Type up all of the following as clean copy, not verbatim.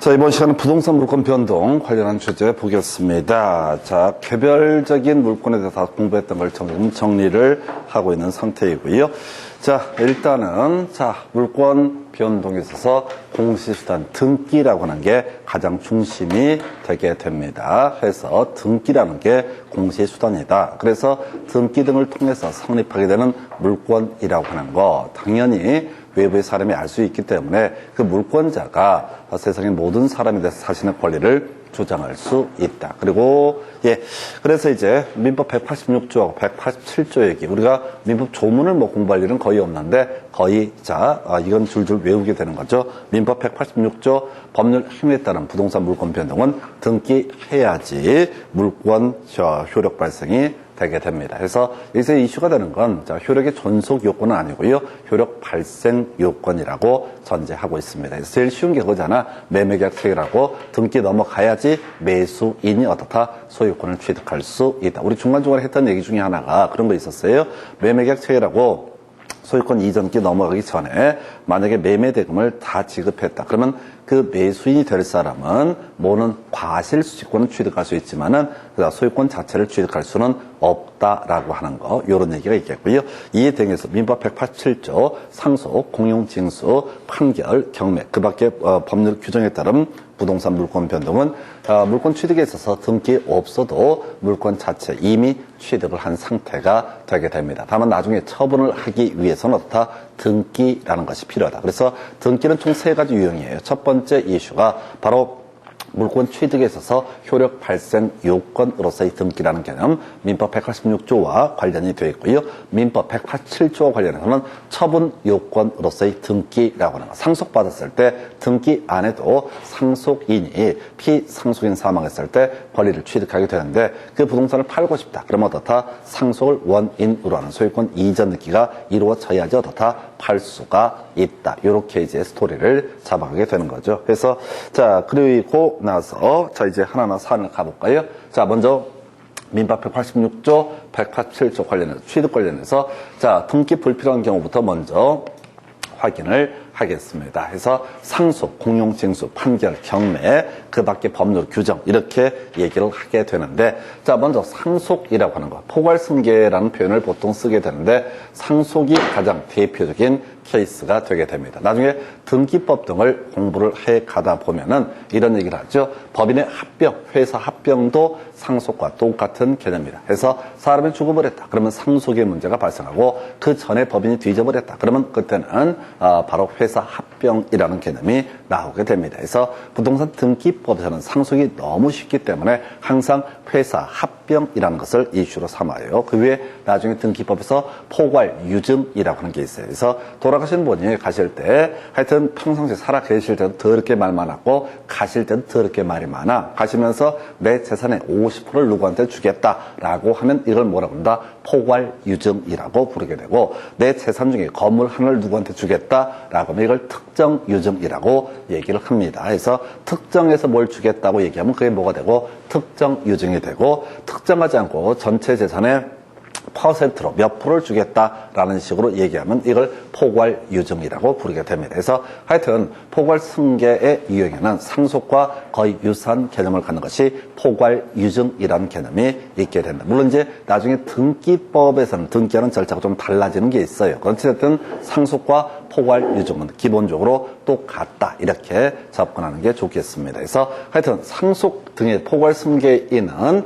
자, 이번 시간은 부동산 물권 변동 관련한 주제 보겠습니다. 자, 개별적인 물권에 대해서 다 공부했던 걸 정리를 하고 있는 상태이고요. 자, 일단은, 물권 변동에 있어서 공시수단 등기라고 하는 게 가장 중심이 되게 됩니다. 그래서 등기라는 게 공시수단이다. 그래서 등기 등을 통해서 성립하게 되는 물권이라고 하는 거, 당연히 외부의 사람이 알 수 있기 때문에 그 물권자가 세상의 모든 사람에 대해서 자신의 권리를 주장할 수 있다. 그리고 그래서 이제 민법 186조하고 187조 얘기, 우리가 민법 조문을 공부할 일은 거의 없는데 거의 이건 줄줄 외우게 되는 거죠. 민법 186조 법률 행위에 따른 부동산 물권 변동은 등기해야지 물권 효력 발생이 되게 됩니다. 그래서 여기서 이슈가 되는 건 효력의 존속 요건은 아니고요, 효력 발생 요건이라고 전제하고 있습니다. 그래서 제일 쉬운 게 그거잖아. 매매계약 체결하고 등기 넘어가야지 매수인이 어떻다 소유권을 취득할 수 있다. 우리 중간중간에 했던 얘기 중에 하나가 그런 거 있었어요. 매매계약 체결하고 소유권 이전기 넘어가기 전에 만약에 매매대금을 다 지급했다. 그러면 그 매수인이 될 사람은 뭐는 과실수익권을 취득할 수 있지만은 소유권 자체를 취득할 수는 없다라고 하는 거, 이런 얘기가 있겠고요. 이에 대해서 민법 187조 상속, 공용징수, 판결, 경매, 그 밖에 법률 규정에 따른 부동산 물권 변동은 물권 취득에 있어서 등기 없어도 물권 자체 이미 취득을 한 상태가 되게 됩니다. 다만 나중에 처분을 하기 위해서는 어떻다? 등기라는 것이 필요하다. 그래서 등기는 총 3가지 유형이에요. 첫 번째 이슈가 바로 물권 취득에 있어서 효력 발생 요건으로서의 등기라는 개념, 민법 186조와 관련이 되어 있고요. 민법 187조와 관련해서는 처분 요건으로서의 등기라고 하는 거. 상속받았을 때 등기 안 해도 상속인이 피상속인 사망했을 때 권리를 취득하게 되는데, 그 부동산을 팔고 싶다. 그러면 어떻다? 상속을 원인으로 하는 소유권 이전 등기가 이루어져야지 어떻다? 팔 수가 있다. 이렇게 이제 스토리를 잡아가게 되는 거죠. 그래서 그리고 나서 이제 하나하나 사안을 가볼까요? 먼저 민법 186조, 187조 관련해서 취득 관련해서 등기 불필요한 경우부터 먼저 확인을 하겠습니다. 그래서 상속, 공용징수, 판결, 경매, 그 밖에 법률 규정, 이렇게 얘기를 하게 되는데, 먼저 상속이라고 하는 거, 포괄승계라는 표현을 보통 쓰게 되는데, 상속이 가장 대표적인 케이스가 되게 됩니다. 나중에 등기법 등을 공부를 해 가다 보면은 이런 얘기를 하죠. 법인의 합병, 회사 합병도 상속과 똑같은 개념입니다. 그래서 사람이 죽어버렸다. 그러면 상속의 문제가 발생하고, 그 전에 법인이 뒤져버렸다. 그러면 그때는 바로 회사 합병이라는 개념이 나오게 됩니다. 그래서 부동산 등기법에서는 상속이 너무 쉽기 때문에 항상 회사 합병이라는 것을 이슈로 삼아요. 그 외에 나중에 등기법에서 포괄 유증이라고 하는 게 있어요. 그래서 돌아가신 분이 가실 때 하여튼 평상시에 살아 계실 때도 더럽게 말 많았고, 가실 때도 더럽게 말이 많아. 가시면서 내 재산의 50%를 누구한테 주겠다라고 하면 이걸 뭐라고 한다? 포괄 유증이라고 부르게 되고, 내 재산 중에 건물 하나를 누구한테 주겠다라고 하면 이걸 특정 유증이라고 얘기를 합니다. 그래서 특정해서 뭘 주겠다고 얘기하면 그게 뭐가 되고? 특정 유증이 되고, 특정하지 않고 전체 재산의 퍼센트로 몇 프로를 주겠다라는 식으로 얘기하면 이걸 포괄 유증이라고 부르게 됩니다. 그래서 하여튼 포괄 승계의 유형에는 상속과 거의 유사한 개념을 갖는 것이 포괄 유증이라는 개념이 있게 된다. 물론 이제 나중에 등기법에서는 등기하는 절차가 좀 달라지는 게 있어요. 어쨌든 상속과 포괄 유증은 기본적으로 똑같다. 이렇게 접근하는 게 좋겠습니다. 그래서 하여튼 상속 등의 포괄 승계인은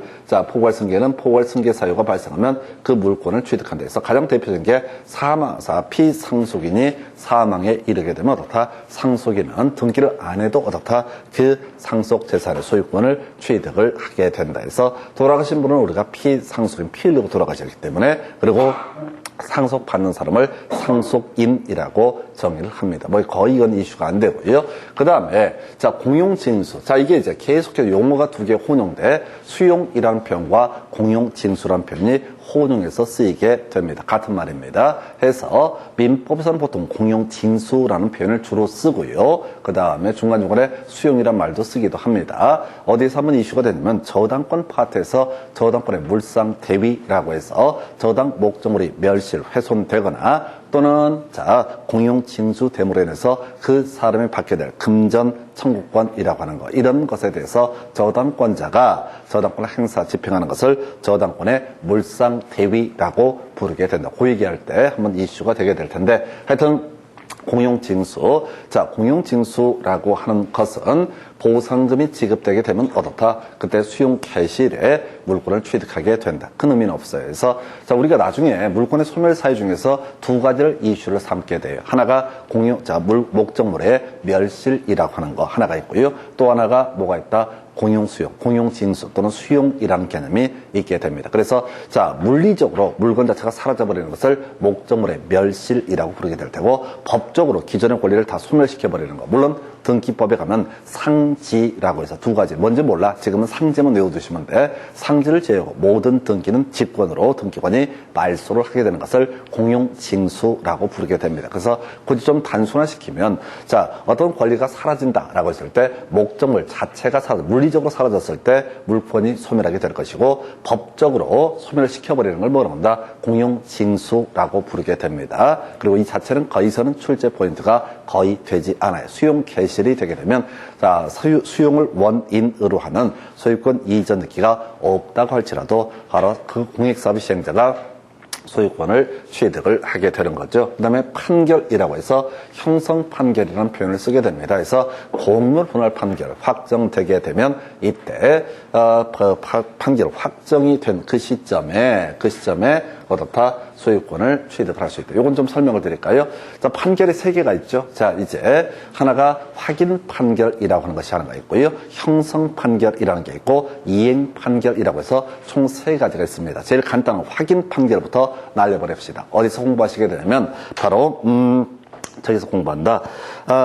포괄 승계는 포괄 승계 사유가 발생하면 그 물권을 취득한다. 그래서 가장 대표적인 게 사망사 피상속인이 사망에 이르게 되면 어떻다? 상속인은 등기를 안 해도 어떻다? 그 상속 재산의 소유권을 취득을 하게 된다. 그래서 돌아가신 분은 우리가 피상속인 피일로 돌아가셨기 때문에, 그리고 상속받는 사람을 상속인이라고 정의를 합니다. 거의 이건 이슈가 안 되고요. 그 다음에, 공용징수. 이게 이제 계속해서 용어가 두 개 혼용돼 수용이라는 표현과 공용징수라는 표현이 혼용해서 쓰이게 됩니다. 같은 말입니다. 해서 민법에서는 보통 공용징수라는 표현을 주로 쓰고요. 그 다음에 중간중간에 수용이란 말도 쓰기도 합니다. 어디서 한번 이슈가 되냐면 저당권 파트에서 저당권의 물상대위라고 해서 저당 목적물이 멸실, 훼손되거나 또는 공용징수됨으로 인해서 그 사람이 받게 될 금전 청구권이라고 하는 것, 이런 것에 대해서 저당권자가 저당권을 행사 집행하는 것을 저당권의 물상대위라고 부르게 된다. 그 얘기할 때 한번 이슈가 되게 될 텐데, 하여튼 공용징수. 공용징수라고 하는 것은 보상금이 지급되게 되면 어떻다? 그때 수용 개시일에 물건을 취득하게 된다. 큰 의미는 없어요. 그래서 우리가 나중에 물건의 소멸 사유 중에서 두 가지를 이슈를 삼게 돼요. 하나가 목적물의 멸실이라고 하는 거 하나가 있고요. 또 하나가 뭐가 있다? 공용수용, 공용징수 또는 수용이라는 개념이 있게 됩니다. 그래서 물리적으로 물건 자체가 사라져버리는 것을 목적물의 멸실이라고 부르게 될 테고, 법적으로 기존의 권리를 다 소멸시켜버리는 거. 물론 등기법에 가면 상지라고 해서 두 가지. 뭔지 몰라. 지금은 상지만 외워두시면 돼. 상지를 제외하고 모든 등기는 직권으로 등기관이 말소를 하게 되는 것을 공용징수라고 부르게 됩니다. 그래서 굳이 좀 단순화시키면 어떤 권리가 사라진다라고 했을 때 목적물 자체가 물리적으로 사라졌을 때 물권이 소멸하게 될 것이고, 법적으로 소멸시켜버리는 걸 뭐라고 한다? 공용징수라고 부르게 됩니다. 그리고 이 자체는 거기서는 출제 포인트가 거의 되지 않아요. 수용 개시일이 되게 되면 수용을 원인으로 하는 소유권 이전 등기가 없다고 할지라도 바로 그 공익사업 시행자가 소유권을 취득을 하게 되는 거죠. 그 다음에 판결이라고 해서 형성판결이라는 표현을 쓰게 됩니다. 그래서 공물 분할 판결 확정되게 되면 이때 판결 확정이 된 그 시점에 어떻다? 소유권을 취득을 할 수 있다. 이건 좀 설명을 드릴까요? 판결이 세 개가 있죠. 이제 하나가 확인 판결이라고 하는 것이 하나가 있고요. 형성 판결이라는 게 있고, 이행 판결이라고 해서 총 세 가지가 있습니다. 제일 간단한 확인 판결부터 날려버립시다. 어디서 공부하시게 되냐면 바로 저기서 공부한다.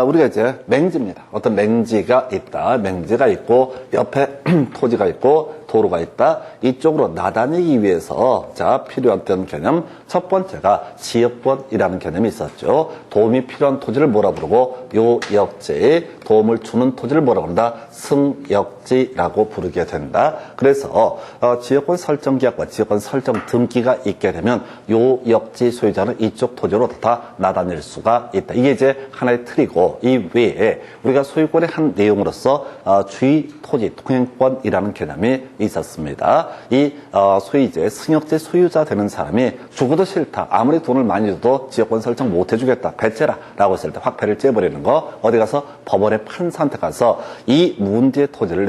우리가 이제 맹지입니다. 어떤 맹지가 있다. 맹지가 있고 옆에 토지가 있고 도로가 있다. 이쪽으로 나다니기 위해서 필요한 개념 첫 번째가 지역권이라는 개념이 있었죠. 도움이 필요한 토지를 뭐라 부르고, 요역지, 도움을 주는 토지를 뭐라고 한다? 승역지라고 부르게 된다. 그래서 지역권 설정 계약과 지역권 설정 등기가 있게 되면 요역지 소유자는 이쪽 토지로 다 나다닐 수가 있다. 이게 이제 하나의 틀이고, 이 외에 우리가 소유권의 한 내용으로서 주의 토지 통행권이라는 개념이 있었습니다. 이 소유재, 승역지 소유자 되는 사람이 죽어도 싫다. 아무리 돈을 많이 줘도 지역권 설정 못 해주겠다. 배째라. 라고 했을 때 확패를 째버리는 거. 어디 가서 법원의 판사한테 가서 이 문제의 토지를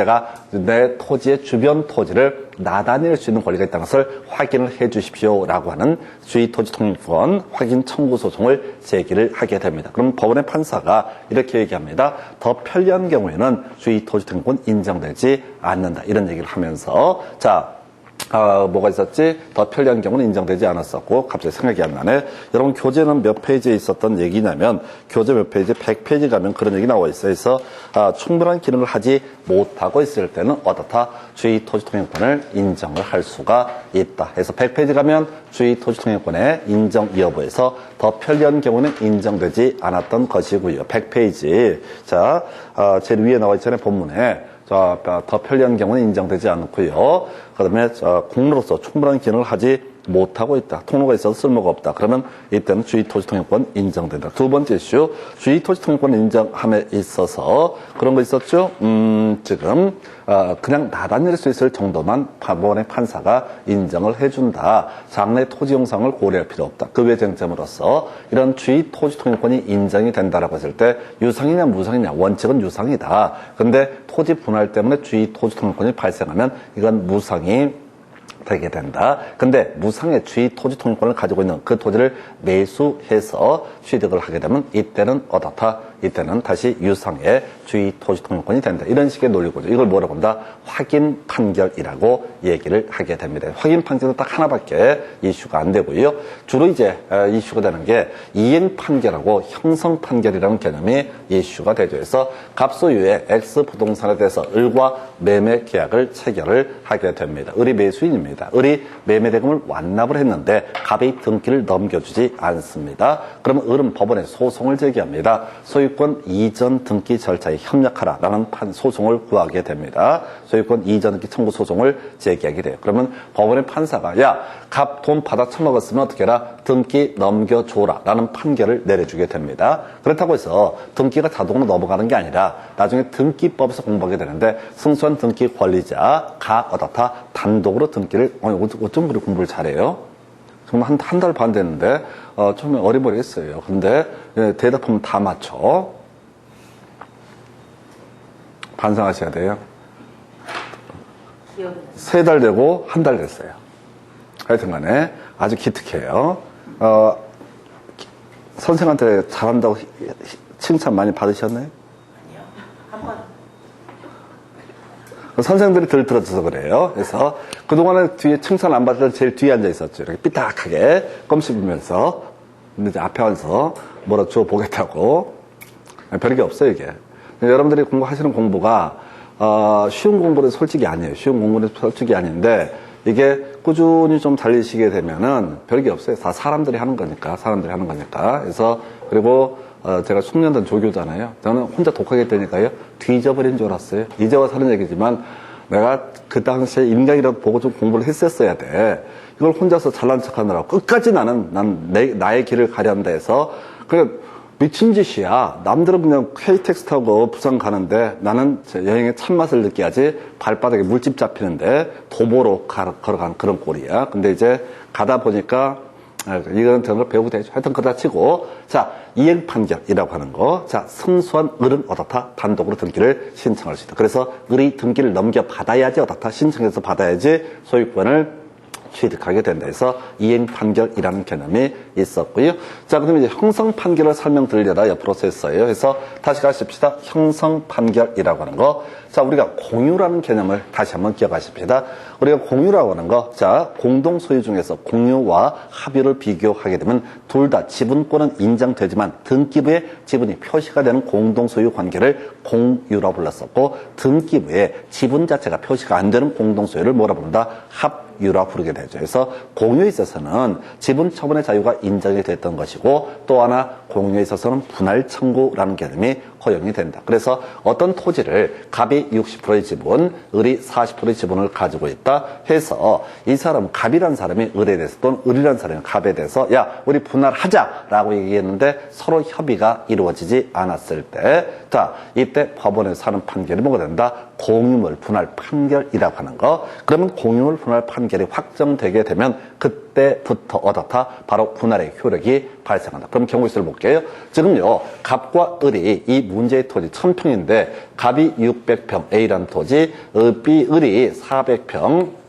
내 토지의 주변 토지를 나다닐 수 있는 권리가 있다는 것을 확인을 해 주십시오. 라고 하는 주의토지통행권 확인 청구 소송을 제기를 하게 됩니다. 그럼 법원의 판사가 이렇게 얘기합니다. 더 편리한 경우에는 주의토지통행권 인정되지 않는다. 이런 얘기를 하면서 뭐가 있었지? 더 편리한 경우는 인정되지 않았었고, 갑자기 생각이 안 나네. 여러분, 교재는 몇 페이지에 있었던 얘기냐면, 교재 몇 페이지? 100페이지 가면 그런 얘기 나와 있어요. 그래서, 충분한 기능을 하지 못하고 있을 때는 어떻다? 주의토지통행권을 인정을 할 수가 있다. 그래서 100페이지 가면 주의토지통행권의 인정 여부에서 더 편리한 경우는 인정되지 않았던 것이고요. 100페이지. 제일 위에 나와 있잖아요. 본문에. 더 편리한 경우는 인정되지 않고요. 그 다음에 공로로서 충분한 기능을 하지 못하고 있다. 통로가 있어서 쓸모가 없다. 그러면 이때는 주의토지통행권 인정된다. 두 번째 이슈, 주의토지통행권 인정함에 있어서 그런 거 있었죠? 지금 그냥 나다닐 수 있을 정도만 법원의 판사가 인정을 해준다. 장래 토지 용상을 고려할 필요 없다. 그 외 쟁점으로서 이런 주의토지통행권이 인정이 된다라고 했을 때 유상이냐 무상이냐, 원칙은 유상이다. 근데 토지 분할 때문에 주의토지통행권이 발생하면 이건 무상이 되게 된다. 근데 무상의 주의토지통행권을 가지고 있는 그 토지를 매수해서 취득을 하게 되면 이때는 어떻다? 이때는 다시 유상의 주의토지통행권이 된다. 이런 식의 논리고죠. 이걸 뭐라고 한다? 확인 판결이라고 얘기를 하게 됩니다. 확인 판결은 딱 하나밖에 이슈가 안 되고요. 주로 이제 이슈가 되는 게 이행 판결하고 형성 판결이라는 개념이 이슈가 되죠. 그래서 갑소유의 X 부동산에 대해서 을과 매매 계약을 체결을 하게 됩니다. 을이 매수인입니다. 을이 매매 대금을 완납을 했는데 갑이 등기를 넘겨주지 않습니다. 그러면 을은 법원에 소송을 제기합니다. 소유권 소유권 이전 등기 절차에 협력하라라는 소송을 구하게 됩니다. 소유권 이전 등기 청구 소송을 제기하게 돼요. 그러면 법원의 판사가 야, 갑 돈 받아 처먹었으면 어떻게 해라? 등기 넘겨줘라 라는 판결을 내려주게 됩니다. 그렇다고 해서 등기가 자동으로 넘어가는 게 아니라 나중에 등기법에서 공부하게 되는데 승소한 등기 권리자가 어떻다 단독으로 등기를 어쩜 그리 공부를 잘해요? 정말 한 달 반 됐는데 좀 어리버리했어요. 근데 대답하면 다 맞춰. 반성하셔야 돼요. 3달 되고 1달 됐어요. 하여튼간에 아주 기특해요. 선생한테 잘한다고 칭찬 많이 받으셨나요? 아니요. 한 번. 선생들이 덜 들어줘서 그래요. 그래서 그동안에 뒤에 칭찬 안 받을 때 제일 뒤에 앉아 있었죠. 이렇게 삐딱하게 껌 씹으면서. 근데 이제 앞에 와서 뭐라 주워 보겠다고. 별게 없어요, 이게. 여러분들이 공부하시는 공부가, 쉬운 공부는 솔직히 아니에요. 쉬운 공부는 솔직히 아닌데, 이게 꾸준히 좀 달리시게 되면은 별게 없어요. 다 사람들이 하는 거니까, 그래서, 그리고, 제가 숙련된 조교잖아요. 저는 혼자 독하게 했다니까요. 뒤져버린 줄 알았어요. 이제 와서 하는 얘기지만 내가 그 당시에 인강이라도 보고 좀 공부를 했었어야 돼. 이걸 혼자서 잘난 척 하느라고 끝까지 나의 길을 가련다 해서 그 미친 짓이야. 남들은 그냥 KTX 타고 부산 가는데 나는 여행의 참맛을 느껴야지 발바닥에 물집 잡히는데 도보로 걸어간 그런 꼴이야. 근데 이제 가다 보니까 이건 정말 배우고 되죠. 하여튼 그러다 치고, 자, 이행 판결이라고 하는 거. 자, 승소한 을은 어떻다? 단독으로 등기를 신청할 수 있다. 그래서 을이 등기를 넘겨받아야지 어떻다? 신청해서 받아야지 소유권을 취득하게 된다 해서 이행 판결이라는 개념이 있었고요. 자, 그다음에 이제 형성 판결을 설명드리려다 옆으로 썼어요. 그래서 다시 가십시다. 형성 판결이라고 하는 거. 자, 우리가 공유라는 개념을 다시 한번 기억하십시다. 우리가 공유라고 하는 거, 자, 공동 소유 중에서 공유와 합유를 비교하게 되면 둘 다 지분권은 인정되지만 등기부에 지분이 표시가 되는 공동 소유 관계를 공유라고 불렀었고, 등기부에 지분 자체가 표시가 안 되는 공동 소유를 뭐라 부른다? 합유라 부르게 되죠. 그래서 공유에 있어서는 지분 처분의 자유가 인정이 됐던 것이고, 또 하나 공유에 있어서는 분할 청구라는 개념이 허용이 된다. 그래서 어떤 토지를 갑이 60%의 지분, 을이 40%의 지분을 가지고 있다 해서 이 사람, 갑이라는 사람이 을에 대해서 또는 을이라는 사람이 갑에 대해서 야, 우리 분할하자라고 얘기했는데 서로 협의가 이루어지지 않았을 때, 자, 이때 법원에서 하는 판결이 뭐가 된다? 공유물 분할 판결이라고 하는 거. 그러면 공유물 분할 판결이 확정되게 되면 그때부터 어떻다? 바로 분할의 효력이 발생한다. 그럼 경우 수를 볼게요. 지금요, 갑과 을이 이 문제의 토지 1000평인데 갑이 600평 A라는 토지, 을이 400평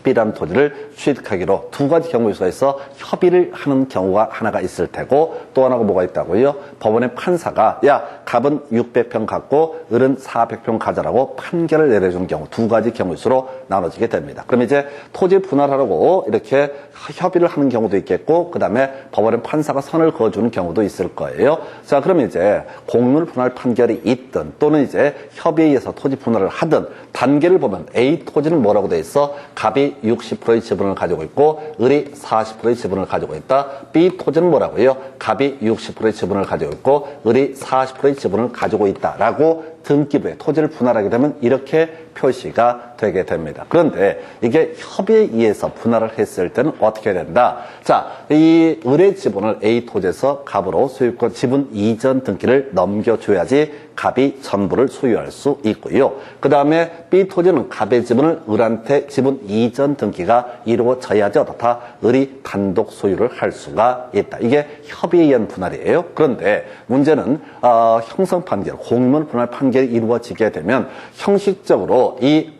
B라는 토지를 취득하기로 두 가지 경우의 수가 있어 협의를 하는 경우가 하나가 있을 테고, 또 하나가 뭐가 있다고요? 법원의 판사가 야, 갑은 600평 갖고 을은 400평 가져라고 판결을 내려준 경우, 두 가지 경우의 수로 나눠지게 됩니다. 그럼 이제 토지 분할하라고 이렇게 협의를 하는 경우도 있겠고, 그 다음에 법원의 판사가 선을 그어주는 경우도 있을 거예요. 자, 그럼 이제 공유물 분할 판결이 있든 또는 이제 협의에 의해서 토지 분할을 하든 단계를 보면 A 토지는 뭐라고 돼 있어? 갑이 60%의 지분을 가지고 있고 을이 40%의 지분을 가지고 있다. B 토지는 뭐라고요? 갑이 60%의 지분을 가지고 있고 을이 40%의 지분을 가지고 있다라고 등기부에 토지를 분할하게 되면 이렇게 표시가 되게 됩니다. 그런데 이게 협의에 의해서 분할을 했을 때는 어떻게 된다? 자, 이 을의 지분을 A 토지에서 갑으로 소유권 지분 이전 등기를 넘겨줘야지 갑이 전부를 소유할 수 있고요. 그 다음에 B 토지는 갑의 지분을 을한테 지분 이전 등기가 이루어져야지 어떻다? 을이 단독 소유를 할 수가 있다. 이게 협의에 의한 분할이에요. 그런데 문제는 형성 판결, 공유물 분할 판결이 이루어지게 되면 형식적으로 이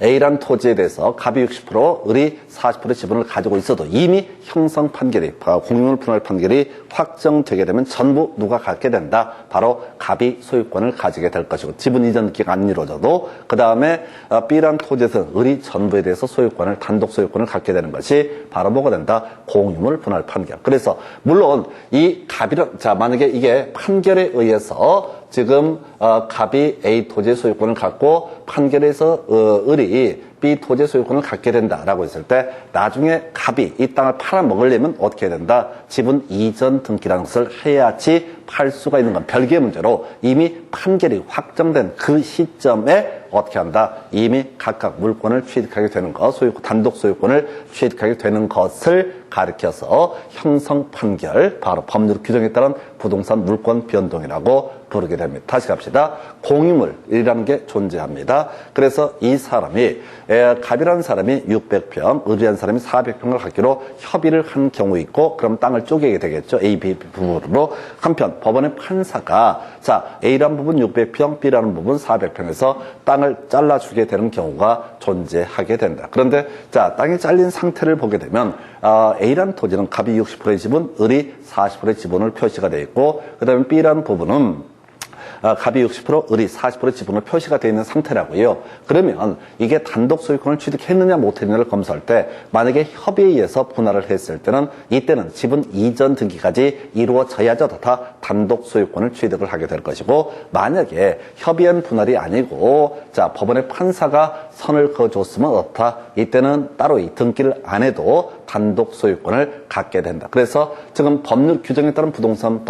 A라는 토지에 대해서 갑이 60%, 을이 40% 지분을 가지고 있어도 이미 형성 판결이, 공유물 분할 판결이 확정되게 되면 전부 누가 갖게 된다? 바로 갑이 소유권을 가지게 될 것이고, 지분 이전 등기가 안 이루어져도 그 다음에 B라는 토지에서 을이 전부에 대해서 소유권을, 단독 소유권을 갖게 되는 것이 바로 뭐가 된다? 공유물 분할 판결. 그래서 물론 이 갑이란, 자, 만약에 이게 판결에 의해서 지금 갑이 A 토지의 소유권을 갖고 판결에서 을이 B 토지의 소유권을 갖게 된다라고 했을 때 나중에 갑이 이 땅을 팔아먹으려면 어떻게 해야 된다? 지분 이전 등기라는 것을 해야지 팔 수가 있는 건 별개의 문제로 이미 판결이 확정된 그 시점에 어떻게 한다? 이미 각각 물권을 취득하게 되는 것, 단독 소유권을 취득하게 되는 것을 가리켜서 형성 판결, 바로 법률 규정에 따른 부동산 물권 변동이라고 부르게 됩니다. 다시 갑시다. 공유물이라는 게 존재합니다. 그래서 이 사람이, 갑이라는 사람이 600평, 을이라는 사람이 400평을 갖기로 협의를 한 경우 있고, 그럼 땅을 쪼개게 되겠죠. A, B 부분으로. 한편 법원의 판사가 자, A라는 부분 600평, B라는 부분 400평에서 땅을 잘라주게 되는 경우가 존재하게 된다. 그런데 자, 땅이 잘린 상태를 보게 되면 A라는 토지는 갑이 60%의 지분, 을이 40%의 지분을 표시가 되어 있고, 그 다음에 B라는 부분은 갑이 60%, 을이 40% 지분을 표시가 되어 있는 상태라고요. 그러면 이게 단독 소유권을 취득했느냐 못했느냐를 검사할 때 만약에 협의에 의해서 분할을 했을 때는 이때는 지분 이전 등기까지 이루어져야죠. 다 단독 소유권을 취득을 하게 될 것이고, 만약에 협의한 분할이 아니고 자, 법원의 판사가 선을 그어줬으면 어떻다? 이때는 따로 이 등기를 안 해도 단독 소유권을 갖게 된다. 그래서 지금 법률 규정에 따른 부동산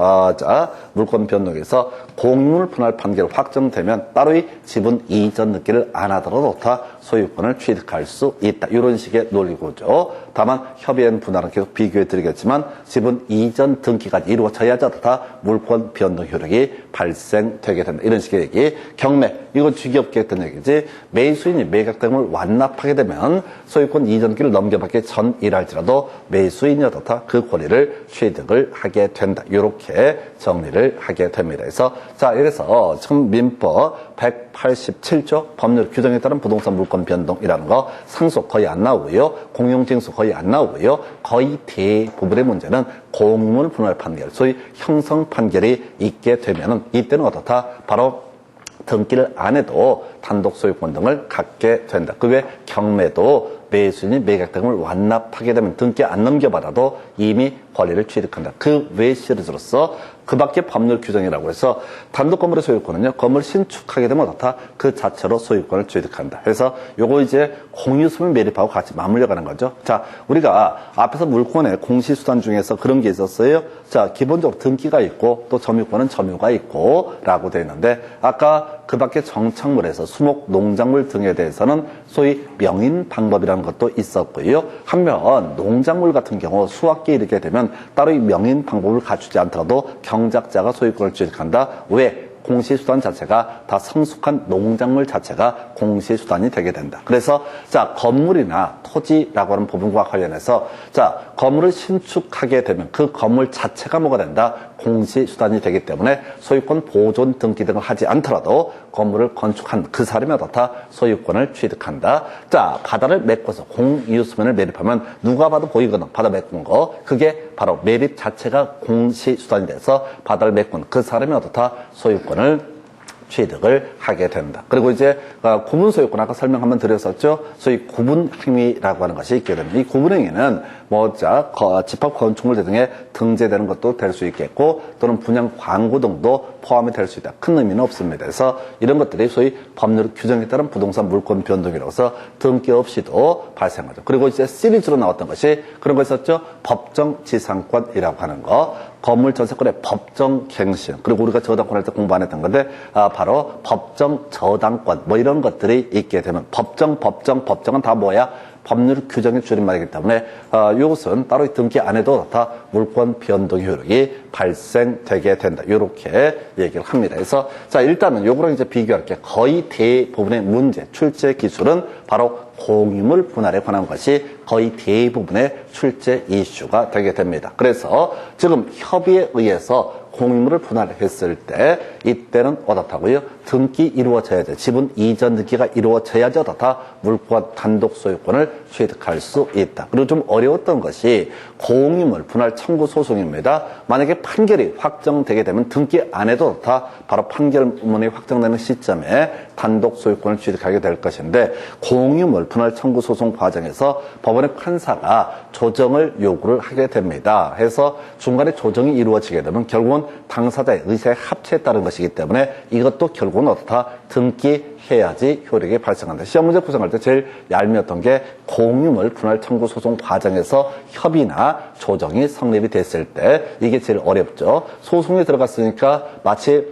물권 변동에서 공유물 분할 판결 확정되면 따로 이 지분 이전 등기를 안 하더라도 다 소유권을 취득할 수 있다. 이런 식의 논리고죠. 다만 협의한 분할은 계속 비교해 드리겠지만 지분 이전 등기까지 이루어져야지 다 물권 변동 효력이 발생되게 된다. 이런 식의 얘기. 경매, 이건 쥐기없게 했던 얘기지. 매수인이 매각대금을 완납하게 되면 소유권 이전 등기를 넘겨받기 전이랄지라도 매수인이 어떻다? 그 권리를 취득을 하게 된다. 이렇게 정리를 하게 됩니다. 그래서 자, 이래서 지금 민법 187조 법률 규정에 따른 부동산 물권 변동이라는 거 상속 거의 안 나오고요. 공용징수 거의 안 나오고요. 거의 대부분의 문제는 공유물 분할 판결, 소위 형성 판결이 있게 되면은 이때는 어떻다? 바로 등기를 안 해도 단독 소유권 등을 갖게 된다. 그 외 경매도 매수인이 매각대금을 완납하게 되면 등기 안 넘겨받아도 이미 권리를 취득한다. 그 외 시리즈로서 그 밖에 법률 규정이라고 해서 단독 건물의 소유권은요, 건물 신축하게 되면 어떻다? 그 자체로 소유권을 취득한다. 그래서 요거 이제 공유수물 매립하고 같이 맞물려가는 거죠. 자, 우리가 앞에서 물권의 공시수단 중에서 그런 게 있었어요. 자, 기본적으로 등기가 있고 또 점유권은 점유가 있고 라고 되어 있는데, 아까 그 밖에 정착물에서 수목, 농작물 등에 대해서는 소위 명인 방법이라는 것도 있었고요. 한편 농작물 같은 경우 수확기에 이르게 되면 따로 이 명인 방법을 갖추지 않더라도 경작자가 소유권을 취득한다. 왜? 공시수단 자체가 다 성숙한 농작물 자체가 공시수단이 되게 된다. 그래서 자, 건물이나 토지라고 하는 부분과 관련해서 자, 건물을 신축하게 되면 그 건물 자체가 뭐가 된다? 공시수단이 되기 때문에 소유권 보존 등기 등을 하지 않더라도 건물을 건축한 그 사람이 어떻다? 소유권을 취득한다. 자, 바다를 메꿔서 공유수면을 매립하면 누가 봐도 보이거든. 바다 메꾼 거. 그게 바로 매립 자체가 공시수단이 돼서 바다를 메꾼 그 사람이 어떻다? 소유권을 취득을 하게 된다. 그리고 이제 구분 소유권 아까 설명 한번 드렸었죠. 소위 구분 행위라고 하는 것이 있게 됩니다. 이 구분 행위는 집합 건축물 등에 등재되는 것도 될 수 있겠고 또는 분양 광고 등도 포함이 될 수 있다. 큰 의미는 없습니다. 그래서 이런 것들이 소위 법률 규정에 따른 부동산 물권 변동이라서 등기 없이도 발생하죠. 그리고 이제 시리즈로 나왔던 것이 그런 거 있었죠. 법정 지상권이라고 하는 거. 건물 전세권의 법정 갱신, 그리고 우리가 저당권 할 때 공부 안 했던 건데 바로 법정 저당권 뭐 이런 것들이 있게 되면 법정은 다 뭐야? 법률 규정의 줄임말이기 때문에 이것은 따로 등기 안 해도 다 물권 변동 효력이 발생되게 된다. 이렇게 얘기를 합니다. 그래서 자, 일단은 요거랑 이제 비교할게. 거의 대부분의 문제 출제 기술은 바로 공유물 분할에 관한 것이 거의 대부분의 출제 이슈가 되게 됩니다. 그래서 지금 협의에 의해서 공유물을 분할했을 때 이때는 어떻다고요? 등기 이루어져야 돼. 지분 이전 등기가 이루어져야지 어떻다? 물권 단독 소유권을 취득할 수 있다. 그리고 좀 어려웠던 것이 공유물 분할 청구 소송입니다. 만약에 판결이 확정되게 되면 등기 안 해도 어떻다? 바로 판결문이 확정되는 시점에 단독 소유권을 취득하게 될 것인데 공유물 분할 청구 소송 과정에서 법원의 판사가 조정을 요구를 하게 됩니다. 해서 중간에 조정이 이루어지게 되면 결국은 결국은 당사자의 의사의 합체에 따른 것이기 때문에 이것도 결국은 어떻다? 등기해야지 효력이 발생한다. 시험 문제 구성할 때 제일 얄미웠던 게 공유물 분할 청구 소송 과정에서 협의나 조정이 성립이 됐을 때 이게 제일 어렵죠. 소송에 들어갔으니까 마치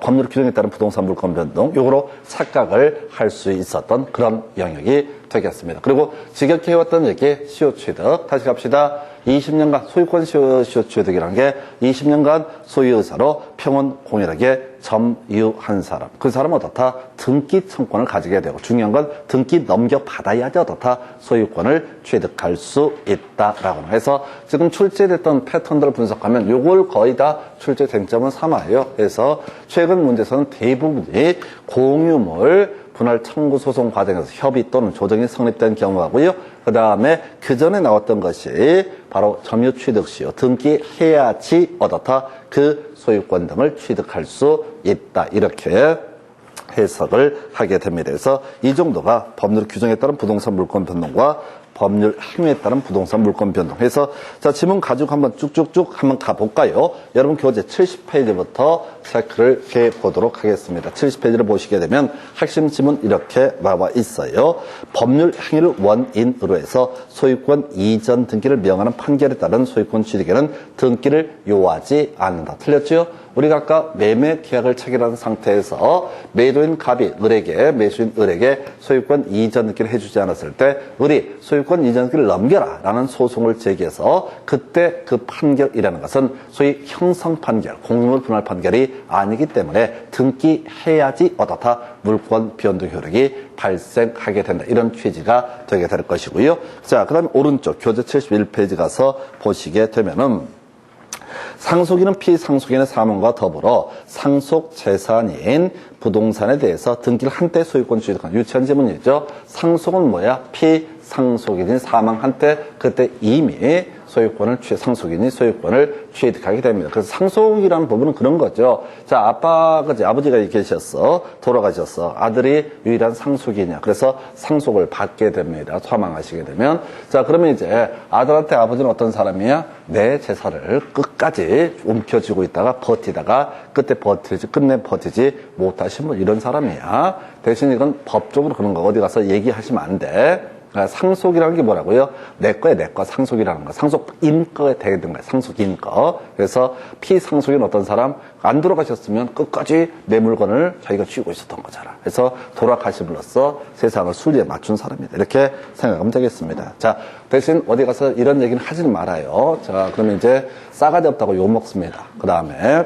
법률 규정에 따른 부동산 물권 변동, 요거로 착각을 할 수 있었던 그런 영역이 되겠습니다. 그리고 지겹게 해왔던 얘기, 시효 취득. 다시 갑시다. 20년간 소유권 시효 취득이라는 게 20년간 소유 의사로 평온 공일하게 점유한 사람. 그 사람은 어떻다? 등기 청권을 가지게 되고, 중요한 건 등기 넘겨받아야지 어떻다? 소유권을 취득할 수 있다라고 해서 지금 출제됐던 패턴들을 분석하면 요걸 거의 다 출제 쟁점은 삼아요. 그래서 최근 문제에서는 대부분이 공유물 분할 청구 소송 과정에서 협의 또는 조정이 성립된 경우하고요. 그 다음에 그 전에 나왔던 것이 바로 점유 취득 시효, 등기해야지 얻었다 그 소유권 등을 취득할 수 있다. 이렇게 해석을 하게 됩니다. 그래서 이 정도가 법률 규정에 따른 부동산 물권 변동과 법률 행위에 따른 부동산 물권 변동 해서 자 지문 가지고 한번 쭉쭉쭉 한번 가볼까요? 여러분 교재 70페이지부터 체크를 해보도록 하겠습니다. 70페이지를 보시게 되면 핵심 지문 이렇게 나와 있어요. 법률 행위를 원인으로 해서 소유권 이전 등기를 명하는 판결에 따른 소유권 취득에는 등기를 요하지 않는다. 틀렸죠? 우리가 아까 매매 계약을 체결한 상태에서 매도인 갑이 을에게, 매수인 을에게 소유권 이전 등기를 해주지 않았을 때 을이 소유권 이전 등기를 넘겨라 라는 소송을 제기해서 그때 그 판결이라는 것은 소위 형성 판결, 공유물 분할 판결이 아니기 때문에 등기해야지 어떻다 물권 변동 효력이 발생하게 된다. 이런 취지가 되게 될 것이고요. 자, 그 다음에 오른쪽 교재 71페이지 가서 보시게 되면은 상속인은 피상속인의 사망과 더불어 상속 재산인 부동산에 대해서 등기를 한때 소유권 취득한 유치한 지문이죠. 상속은 뭐야? 피상속인이 사망한 때 그때 이미 상속인이 소유권을 취득하게 됩니다. 그래서 상속이라는 부분은 그런 거죠. 자, 아버지가 계셨어. 돌아가셨어. 아들이 유일한 상속이냐. 그래서 상속을 받게 됩니다. 사망하시게 되면. 자, 그러면 이제 아들한테 아버지는 어떤 사람이야? 내 재산을 끝까지 움켜쥐고 있다가 버티다가 끝내 버티지 못하신 분 이런 사람이야. 대신 이건 법적으로 그런 거 어디 가서 얘기하시면 안 돼. 상속이라는 게 뭐라고요? 내 거에 내 거 상속이라는 거. 상속인 거에 대든 거예요. 상속인 거. 그래서 피상속인 어떤 사람 안 돌아가셨으면 끝까지 내 물건을 자기가 쥐고 있었던 거잖아. 그래서 돌아가심으로써 세상을 순리에 맞춘 사람이다. 이렇게 생각하면 되겠습니다. 자, 대신 어디 가서 이런 얘기는 하지는 말아요. 자, 그러면 이제 싸가지 없다고 욕먹습니다. 그 다음에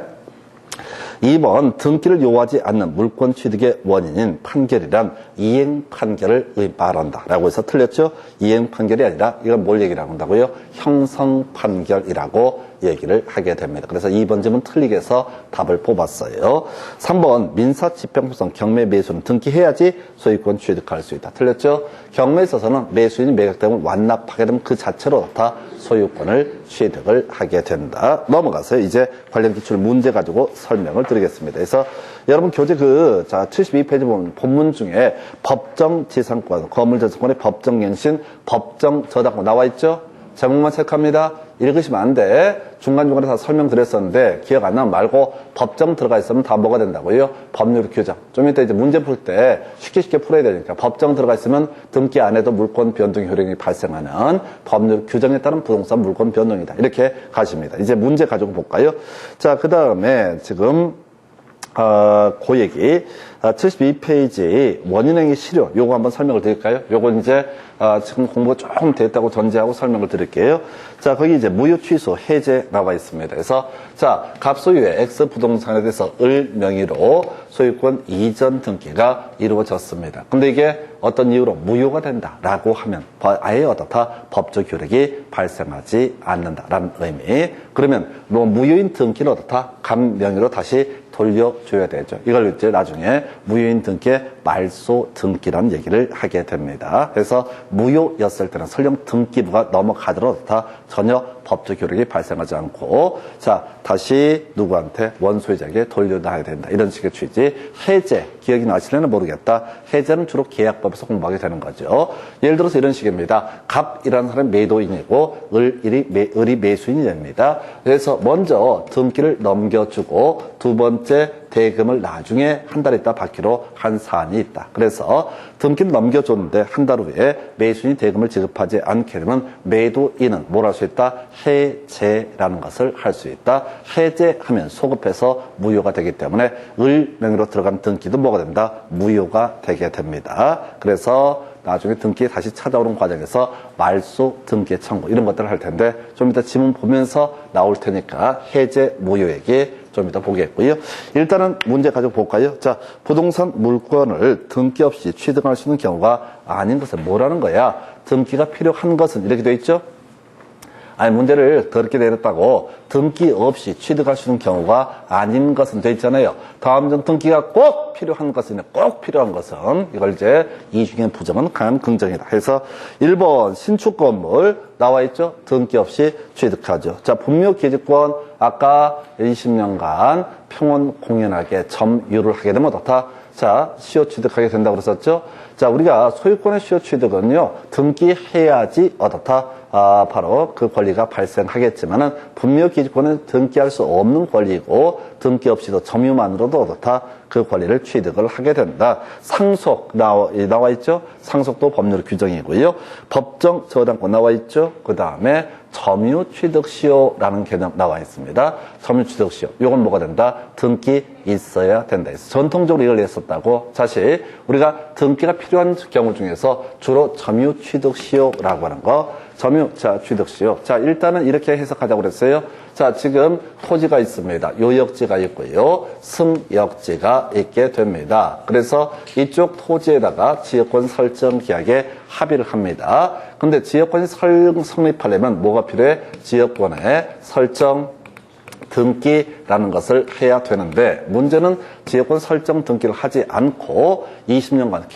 2번 등기를 요하지 않는 물권 취득의 원인인 판결이란 이행 판결을 말한다 라고 해서 틀렸죠. 이행 판결이 아니라 이건 뭘 얘기를 한다고요? 형성 판결이라고 얘기를 하게 됩니다. 그래서 2번 질문 틀리게 해서 답을 뽑았어요. 3번 민사집행소송 경매 매수는 등기해야지 소유권 취득할 수 있다. 틀렸죠. 경매에 있어서는 매수인이 매각되면 완납하게 되면 그 자체로 다 소유권을 취득을 하게 된다. 넘어가서 이제 관련 기출 문제 가지고 설명을 드리겠습니다. 그래서 여러분 교재 72페이지 보면 본문 중에 법정지상권, 거물저작권의 법정갱신, 법정저당권 나와 있죠? 제목만 체크합니다. 읽으시면 안 돼. 중간중간에 다 설명드렸었는데 기억 안 나면 말고 법정 들어가 있으면 다 뭐가 된다고요? 법률 규정. 좀 이따 이제 문제 풀 때 쉽게 풀어야 되니까 법정 들어가 있으면 등기 안 해도 물권 변동 효력이 발생하는 법률 규정에 따른 부동산 물권 변동이다. 이렇게 가십니다. 이제 문제 가지고 볼까요? 자, 그 다음에 지금 그 얘기 72페이지 원인행위 실효 요거 한번 설명을 드릴까요? 요거 이제 지금 공부가 조금 됐다고 전제하고 설명을 드릴게요. 자, 거기 이제 무효 취소 해제 나와 있습니다. 그래서 자, 갑소유의 X 부동산에 대해서 을 명의로 소유권 이전 등기가 이루어졌습니다. 근데 이게 어떤 이유로 무효가 된다라고 하면 아예 어떻다 법적 효력이 발생하지 않는다라는 의미. 그러면 뭐 무효인 등기를 어떻다 감 명의로 다시 돌려줘야 되죠. 이걸 이제 나중에 무효인 등기의 말소 등기라는 얘기를 하게 됩니다. 그래서 무효였을 때는 설령 등기부가 넘어가더라도 다 전혀 법적 효력이 발생하지 않고 자 다시 누구한테 원소유자에게 돌려놔야 된다. 이런 식의 취지. 해제 기억이 나시려나 모르겠다. 해제는 주로 계약법에서 공부하게 되는 거죠. 예를 들어서 이런 식입니다. 갑이라는 사람이 매도인이고 을이 매수인이 됩니다. 그래서 먼저 등기를 넘겨주고 두 번째 대금을 나중에 한 달 있다 받기로 한 사안이 있다. 그래서 등기를 넘겨줬는데 한 달 후에 매수인이 대금을 지급하지 않게 되면 매도인은 뭘 할 수 있다? 해제라는 것을 할 수 있다. 해제하면 소급해서 무효가 되기 때문에 을 명의로 들어간 등기도 뭐가 됩니다? 무효가 되게 됩니다. 그래서 나중에 등기 다시 찾아오는 과정에서 말소 등기 청구 이런 것들을 할 텐데 좀 이따 지문 보면서 나올 테니까 해제 무효 얘기 좀 이따 보겠고요. 일단은 문제 가지고 볼까요? 자, 부동산 물건을 등기 없이 취득할 수 있는 경우가 아닌 것은 뭐라는 거야? 등기가 필요한 것은 이렇게 되어 있죠? 아니 문제를 더럽게 내렸다고 등기 없이 취득할 수 있는 경우가 아닌 것은 돼 있잖아요. 다음 중 등기가 꼭 필요한 것은 꼭 필요한 것은 이걸 이제 이 중에 부정은 강한 긍정이다. 해서 1번 신축 건물 나와 있죠. 등기 없이 취득하죠. 자 분묘 기지권 아까 20년간 평온 공연하게 점유를 하게 되면 어떻다? 자 시효 취득하게 된다고 그랬었죠. 자 우리가 소유권의 시효 취득은요 등기해야지 어떻다? 바로 그 권리가 발생하겠지만은 분묘 기지권은 등기할 수 없는 권리이고 등기 없이도 점유만으로도 어떻다 그 권리를 취득을 하게 된다. 상속 나와 있죠. 상속도 법률 규정이고요. 법정 저당권 나와 있죠. 그 다음에 점유 취득 시효라는 개념 나와 있습니다. 점유 취득 시효. 이건 뭐가 된다? 등기 있어야 된다. 전통적으로 이걸 냈었다고. 사실 우리가 등기가 필요한 경우 중에서 주로 점유 취득 시효라고 하는 거. 점유, 자, 취득 시효. 자, 일단은 이렇게 해석하자고 그랬어요. 자, 지금 토지가 있습니다. 요역지가 있고요. 승역지가 있게 됩니다. 그래서 이쪽 토지에다가 지역권 설정 계약에 합의를 합니다. 근데 지역권이 성립하려면 뭐가 필요해? 지역권의 설정 등기라는 것을 해야 되는데 문제는 지역권 설정 등기를 하지 않고 20년간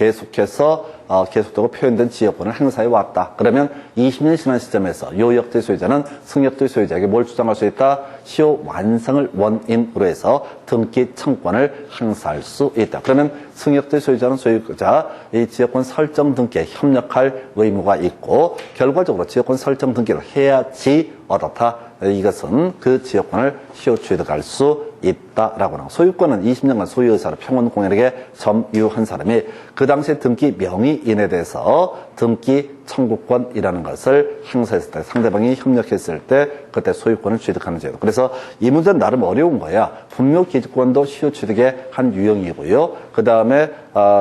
계속되고 표현된 지역권을 행사해 왔다. 그러면 20년이 지난 시점에서 요역지 소유자는 승역지 소유자에게 뭘 주장할 수 있다? 시효 완성을 원인으로 해서 등기 청구권을 행사할 수 있다. 그러면 승역지 소유자는 소유자 이 지역권 설정 등기에 협력할 의무가 있고 결과적으로 지역권 설정 등기를 해야지 어떻다? 이것은 그 지역권을 시효 취득할 수 있다라고 하는 소유권은 20년간 소유의사로 평온 공연에게 점유한 사람이 그 당시에 등기 명의인에 대해서 등기 청구권이라는 것을 행사했을 때 상대방이 협력했을 때 그때 소유권을 취득하는 제도. 그래서 이 문제는 나름 어려운 거야. 분묘 기지권도 시효 취득의 한 유형이고요. 그 다음에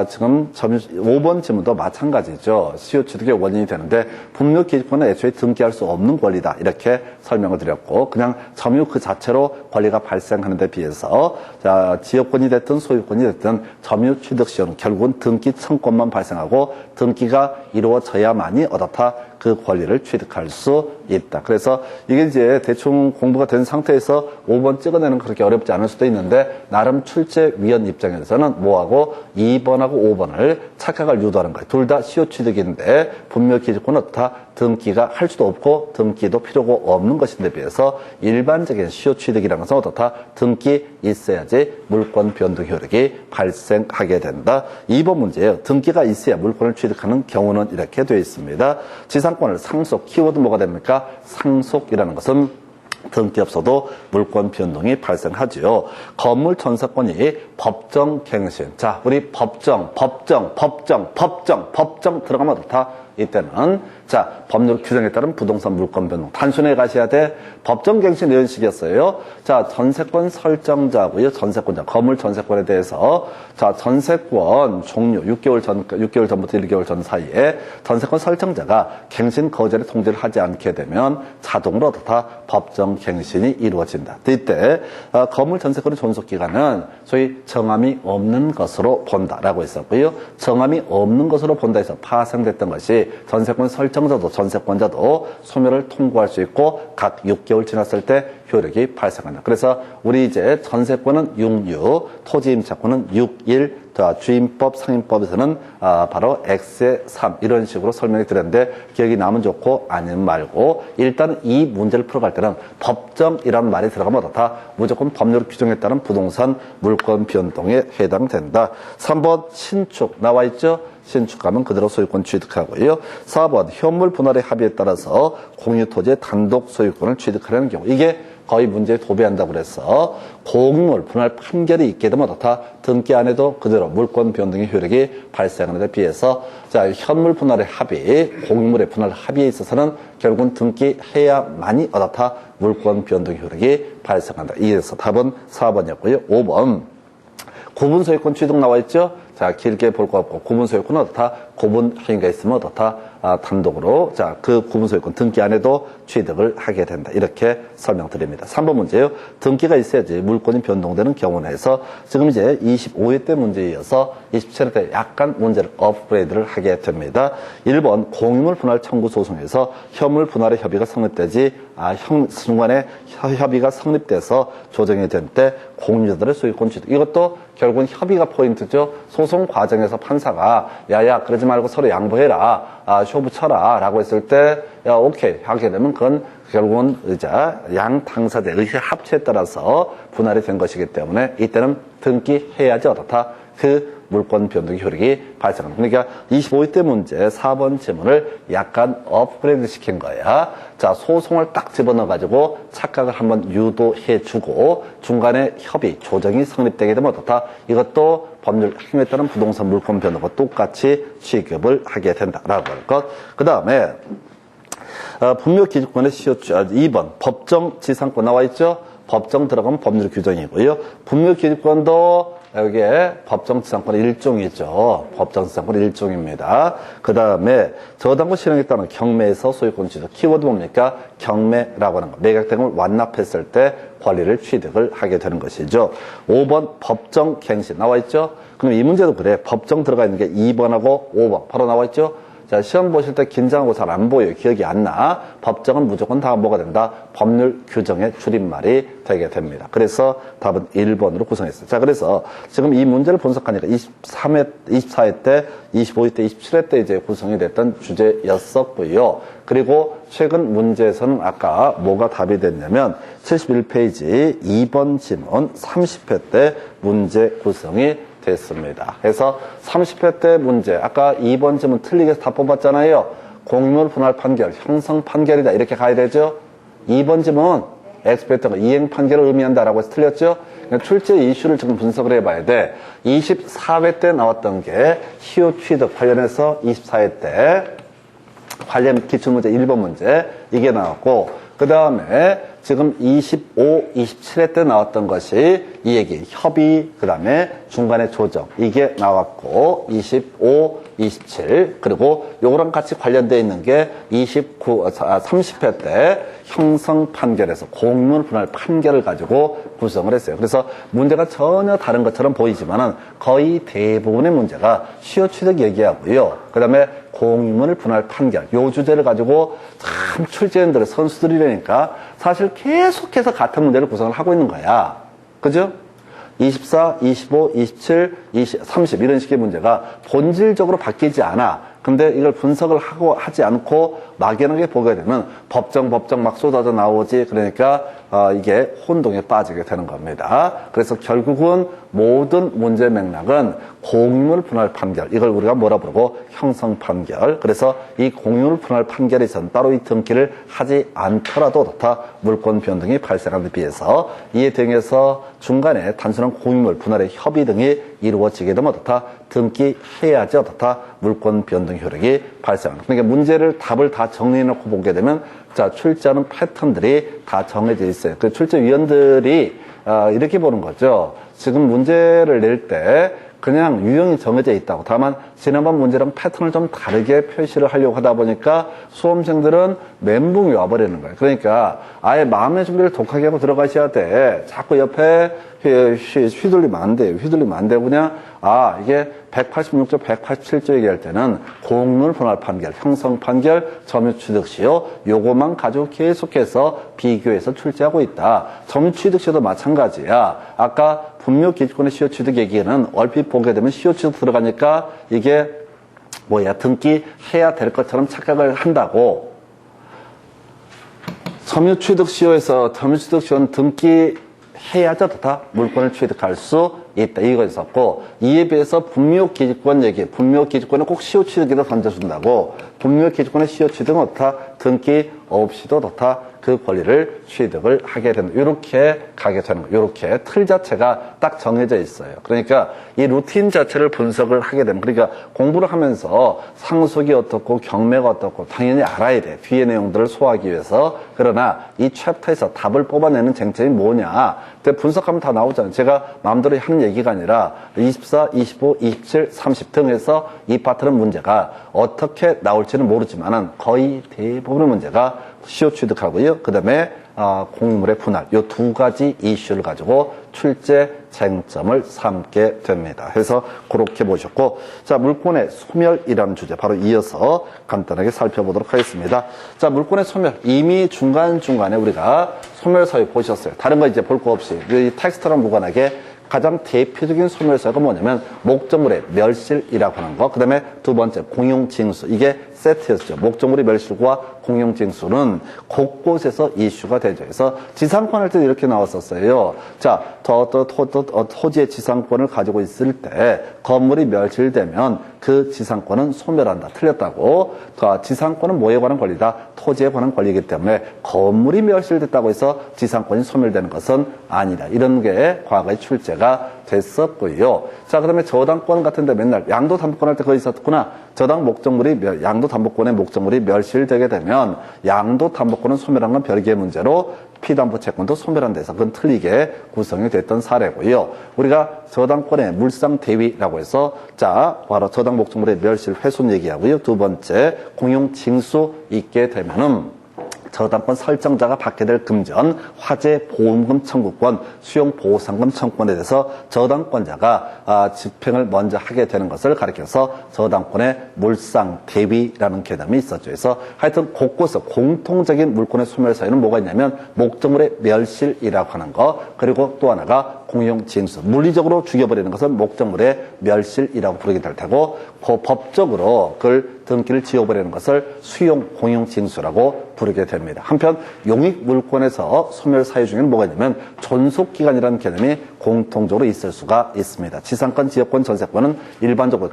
지금 5번 질문도 마찬가지죠. 시효 취득의 원인이 되는데 분묘 기지권은 애초에 등기할 수 없는 권리다. 이렇게 설명을 드렸고 그냥 점유 그 자체로 권리가 발생하는 데 비해서 자 지역권이 됐든 소유권이 됐든 점유 취득 시효는 결국은 등기 청구권만 발생하고 등기가 이루어져야만이 어떻다 그 권리를 취득할 수 있다. 그래서 이게 이제 대충 공부가 된 상태에서 5번 찍어내는 그렇게 어렵지 않을 수도 있는데 나름 출제위원 입장에서는 뭐하고 2번하고 5번을 착각을 유도하는 거예요. 둘 다 시효 취득인데 분묘 기지권은 어떻다? 등기가 할 수도 없고 등기도 필요가 없는 것인데 비해서 일반적인 시효 취득이라는 것은 어떻다? 등기 있어야지 물권 변동 효력이 발생하게 된다. 2번 문제예요. 등기가 있어야 물권을 취득하는 경우는 이렇게 되어 있습니다. 지상권을 상속, 키워드 뭐가 됩니까? 상속이라는 것은 등기 없어도 물권 변동이 발생하지요. 건물 전세권이 법정 갱신. 자, 우리 법정 들어가면 어떻다? 이때는 자 법률 규정에 따른 부동산 물권 변동 단순히 가셔야 돼. 법정 갱신 이런 식이었어요. 자 전세권 설정자고요. 전세권자 건물 전세권에 대해서 자 전세권 종료 6개월 전부터 1개월 전 사이에 전세권 설정자가 갱신 거절의 통지를 하지 않게 되면 자동으로 어떻다 법정 갱신이 이루어진다. 이때 건물 전세권의 존속 기간은 소위 정함이 없는 것으로 본다라고 했었고요. 정함이 없는 것으로 본다 해서 파생됐던 것이 전세권 설정자도 전세권자도 소멸을 통고할 수 있고 각 6개월 지났을 때 효력이 발생한다. 그래서 우리 이제 전세권은 66, 토지 임차권은 61, 자, 주임법, 상임법에서는 바로 x의 3 이런 식으로 설명이 드렸는데 기억이 나면 좋고 아니면 말고 일단 이 문제를 풀어갈 때는 법정이라는 말이 들어가면 어떻다? 무조건 법률 규정에 따른 부동산 물권 변동에 해당된다. 3번 신축 나와 있죠? 신축하면 그대로 소유권 취득하고요. 4번 현물 분할의 합의에 따라서 공유토지의 단독 소유권을 취득하려는 경우 이게 거의 문제에 도배한다고 그래서 공물 분할 판결이 있게 되면 어떻다? 등기 안에도 그대로 물권 변동의 효력이 발생하는 데 비해서 자 현물 분할의 합의, 공물의 분할 합의에 있어서는 결국은 등기해야만이 어떻다? 물권 변동의 효력이 발생한다. 이래서 답은 4번이었고요. 5번 구분 소유권 취득 나와 있죠? 자, 길게 볼 거 없고, 구분 소유권은 어떻다? 구분 행위가 있으면 어떻다? 단독으로. 자, 그 구분 소유권 등기 안에도 취득을 하게 된다. 이렇게 설명드립니다. 3번 문제요. 등기가 있어야지 물권이 변동되는 경우는 해서 지금 이제 25회 때 문제에 이어서 27회 때 약간 문제를 업그레이드를 하게 됩니다. 1번 공유물 분할 청구 소송에서 현물 분할의 협의가 성립되지, 순간에 협의가 성립돼서 조정이 된 때 공유자들의 소유권 취득. 이것도 결국은 협의가 포인트죠. 소송 과정에서 판사가 야야 그러지 말고 서로 양보해라, 쇼부 쳐라 라고 했을 때 야 오케이 하게 되면 그건 결국은 양 당사자 의사 합치에 따라서 분할이 된 것이기 때문에 이때는 등기해야지 어떻다? 그 물권 변동의 효력이 발생합니다. 그러니까 25회 때 문제 4번 지문을 약간 업그레이드 시킨 거야. 자, 소송을 딱 집어넣어가지고 착각을 한번 유도해주고 중간에 협의, 조정이 성립되게 되면 어떻다? 이것도 법률 행위에 따른 부동산 물권 변동과 똑같이 취급을 하게 된다라고 할 것. 그 다음에 분묘기득권의 시효 2번 법정 지상권 나와 있죠? 법정 들어가면 법률 규정이고요. 분묘기득권도 여기에 법정지상권의 일종이죠. 법정지상권의 일종입니다. 그 다음에 저당권 실행에 따른 경매에서 소유권 취득. 키워드 뭡니까? 경매라고 하는 거. 매각된 걸 완납했을 때 권리를 취득을 하게 되는 것이죠. 5번 법정갱신 나와 있죠. 그럼 이 문제도 그래. 법정 들어가 있는 게 2번하고 5번 바로 나와 있죠. 자, 시험 보실 때 긴장하고 잘 안 보여요. 기억이 안 나. 법정은 무조건 다 뭐가 된다? 법률 규정의 줄임말이 되게 됩니다. 그래서 답은 1번으로 구성했어요. 자, 그래서 지금 이 문제를 분석하니까 24회 때, 25회 때, 27회 때 이제 구성이 됐던 주제였었고요. 그리고 최근 문제에서는 아까 뭐가 답이 됐냐면 71페이지 2번 지문 30회 때 문제 구성이 됐습니다. 그래서 30회 때 문제, 아까 2번 지문 틀리게 해서 다 뽑았잖아요. 공유물 분할 판결, 형성 판결이다. 이렇게 가야 되죠. 2번 지문, 엑스페크트가 이행 판결을 의미한다라고 해서 틀렸죠. 그러니까 출제 이슈를 지금 분석을 해봐야 돼. 24회 때 나왔던 게 시효 취득 관련해서 24회 때 관련 기출문제 1번 문제, 이게 나왔고, 그 다음에 지금 25, 27회 때 나왔던 것이 이 얘기, 협의, 그 다음에 중간에 조정, 이게 나왔고, 25, 27, 그리고 요거랑 같이 관련되어 있는 게 30회 때 형성 판결에서 공유물 분할 판결을 가지고 구성을 했어요. 그래서 문제가 전혀 다른 것처럼 보이지만은 거의 대부분의 문제가 시효 취득 얘기하고요. 그 다음에 공유물 분할 판결, 요 주제를 가지고 참 출제인들의 선수들이라니까 사실 계속해서 같은 문제를 구성을 하고 있는 거야. 그죠? 24, 25, 27, 20, 30 이런 식의 문제가 본질적으로 바뀌지 않아. 근데 이걸 분석을 하지 않고 막연하게 보게 되면 법정 막 쏟아져 나오지. 그러니까 이게 혼동에 빠지게 되는 겁니다. 그래서 결국은 모든 문제 맥락은 공유물 분할 판결, 이걸 우리가 뭐라 부르고 형성 판결. 그래서 이 공유물 분할 판결에 전 따로 이 등기를 하지 않더라도 다 물권 변동이 발생하는 데 비해서 이에 대응해서 중간에 단순한 공유물 분할의 협의 등이 이루어지게 되면 어떻다? 등기해야지 어떻다? 물권 변동 효력이 발생합니다. 그러니까 문제를 답을 다 정리해놓고 보게 되면 자, 출제하는 패턴들이 다 정해져 있어요. 그 출제위원들이 이렇게 보는 거죠. 지금 문제를 낼 때 그냥 유형이 정해져 있다고. 다만 지난번 문제랑 패턴을 좀 다르게 표시를 하려고 하다 보니까 수험생들은 멘붕이 와버리는 거예요. 그러니까 아예 마음의 준비를 독하게 하고 들어가셔야 돼. 자꾸 옆에 휘둘리면 안 돼요. 휘둘리면 안 되고 그냥 이게 186조, 187조 얘기할 때는 공물 분할 판결, 형성 판결, 점유 취득 시효 요것만 가지고 계속해서 비교해서 출제하고 있다. 점유 취득 시효도 마찬가지야. 아까 분묘 기지권의 시효 취득 얘기는 얼핏 보게 되면 시효 취득 들어가니까 이게 등기해야 될 것처럼 착각을 한다고. 점유 취득 시효에서 점유 취득 시효는 등기해야죠. 다 물건을 취득할 수 있다. 이거 있었고, 이에 비해서 분묘 기지권 얘기, 분묘 기지권은 꼭 시효 취득에도 던져준다고. 분묘 기지권의 시효 취득은 어떻다? 등기 없이도 어떻다? 그 권리를 취득을 하게 된다. 이렇게 가게 되는 거예요. 이렇게 틀 자체가 딱 정해져 있어요. 그러니까 이 루틴 자체를 분석을 하게 되면, 그러니까 공부를 하면서 상속이 어떻고 경매가 어떻고 당연히 알아야 돼. 뒤의 내용들을 소화하기 위해서. 그러나 이 챕터에서 답을 뽑아내는 쟁점이 뭐냐? 근데 분석하면 다 나오잖아요. 제가 마음대로 하는 얘기가 아니라 24, 25, 27, 30 등에서 이 파트는 문제가 어떻게 나올지는 모르지만은 거의 대부분의 문제가 시효 취득하고요. 그 다음에 공물의 분할 이 두 가지 이슈를 가지고 출제 쟁점을 삼게 됩니다. 그래서 그렇게 보셨고, 자, 물권의 소멸이라는 주제 바로 이어서 간단하게 살펴보도록 하겠습니다. 자, 물권의 소멸 이미 중간중간에 우리가 소멸 사유 보셨어요. 다른 거 이제 볼 거 없이 이 텍스트랑 무관하게 가장 대표적인 소멸사유가 뭐냐면 목적물의 멸실이라고 하는 거. 그 다음에 두 번째 공용징수. 이게 세트였죠. 목적물의 멸실과 공용징수는 곳곳에서 이슈가 되죠. 그래서 지상권 할 때도 이렇게 나왔었어요. 자, 토지의 지상권을 가지고 있을 때 건물이 멸실되면 그 지상권은 소멸한다. 틀렸다고. 지상권은 뭐에 관한 권리다? 토지에 관한 권리이기 때문에 건물이 멸실됐다고 해서 지상권이 소멸되는 것은 아니다. 이런 게 과거에 출제가 됐었고요. 자, 그다음에 저당권 같은데 맨날 양도담보권 할 때 거기 있었구나. 양도담보권의 목적물이 멸실되게 되면 양도담보권은 소멸한 건 별개의 문제로 피담보 채권도 소멸한 데서 그건 틀리게 구성이 됐던 사례고요. 우리가 저당권의 물상대위라고 해서 자, 바로 저당 목적물의 멸실 훼손 얘기하고요. 두 번째 공용징수 있게 되면은 저당권 설정자가 받게 될 금전, 화재 보험금 청구권, 수용 보상금 청구권에 대해서 저당권자가 집행을 먼저 하게 되는 것을 가리켜서 저당권의 물상 대위라는 개념이 있었죠. 그래서 하여튼 곳곳에 공통적인 물권의 소멸 사유는 뭐가 있냐면 목적물의 멸실이라고 하는 거, 그리고 또 하나가 공용징수, 물리적으로 죽여버리는 것을 목적물의 멸실이라고 부르게 될 테고, 법적으로 그걸 등기를 지워버리는 것을 수용 공용징수라고 부르게 됩니다. 한편 용익물권에서 소멸 사유 중에는 뭐가 있냐면 존속기간이라는 개념이 공통적으로 있을 수가 있습니다. 지상권, 지역권, 전세권은 일반적으로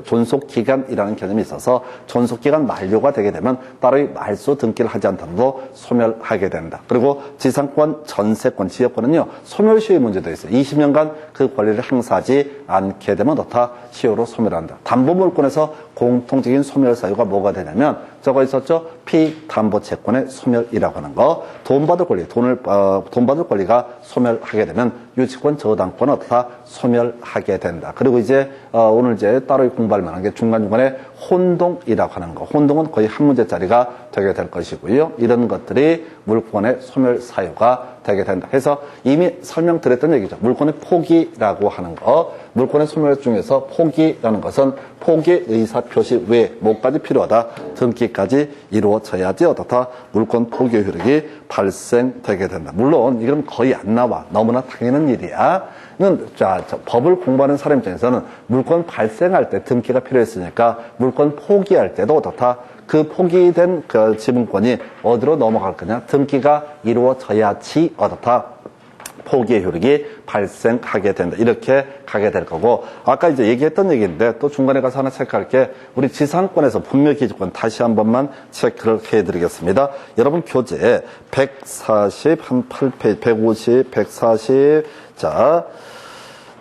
존속기간이라는 개념이 있어서 존속기간 만료가 되게 되면 따로 말소 등기를 하지 않더라도 소멸하게 된다. 그리고 지상권, 전세권, 지역권은요 소멸시효의 문제도 있어요. 20년간 그 권리를 행사하지 않게 되면 어떻다? 시효로 소멸한다. 담보물권에서 공통적인 소멸 사유가 뭐가 되냐면 저거 있었죠? 피담보채권의 소멸이라고 하는 거. 돈 받을 권리, 돈 받을 권리가 소멸하게 되면 유치권, 저당권은 어떻다? 소멸하게 된다. 그리고 이제 오늘 이제 따로 공부할 만한 게 중간중간에 혼동이라고 하는 거. 혼동은 거의 한 문제짜리가 되게 될 것이고요. 이런 것들이 물권의 소멸 사유가 되게 된다. 그래서 이미 설명드렸던 얘기죠. 물권의 포기라고 하는 거. 물권의 소멸 중에서 포기라는 것은 포기 의사표시 외에 뭐까지 필요하다? 등기까지 이루어져야지 어떻다? 물권 포기 효력이 발생되게 된다. 물론 이건 거의 안 나와. 너무나 당연한 일이야. 법을 공부하는 사람 입장에서는 물권 발생할 때 등기가 필요했으니까 물권 포기할 때도 어떻다? 그 포기된 그 지분권이 어디로 넘어갈 거냐? 등기가 이루어져야지 어떻다? 포기의 효력이 발생하게 된다. 이렇게 가게 될 거고, 아까 이제 얘기했던 얘기인데 또 중간에 가서 하나 체크할게. 우리 지상권에서 분묘기지권 다시 한 번만 체크를 해드리겠습니다. 여러분 교재 148페이지, 150, 140, 자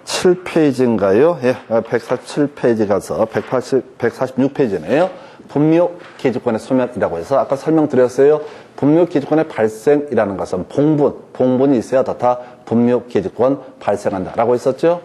7페이지인가요? 예, 147페이지 가서 146페이지네요. 분묘기지권의 소멸이라고 해서 아까 설명드렸어요. 분묘기지권의 발생이라는 것은 봉분이 있어야 다 분묘기지권 발생한다라고 했었죠.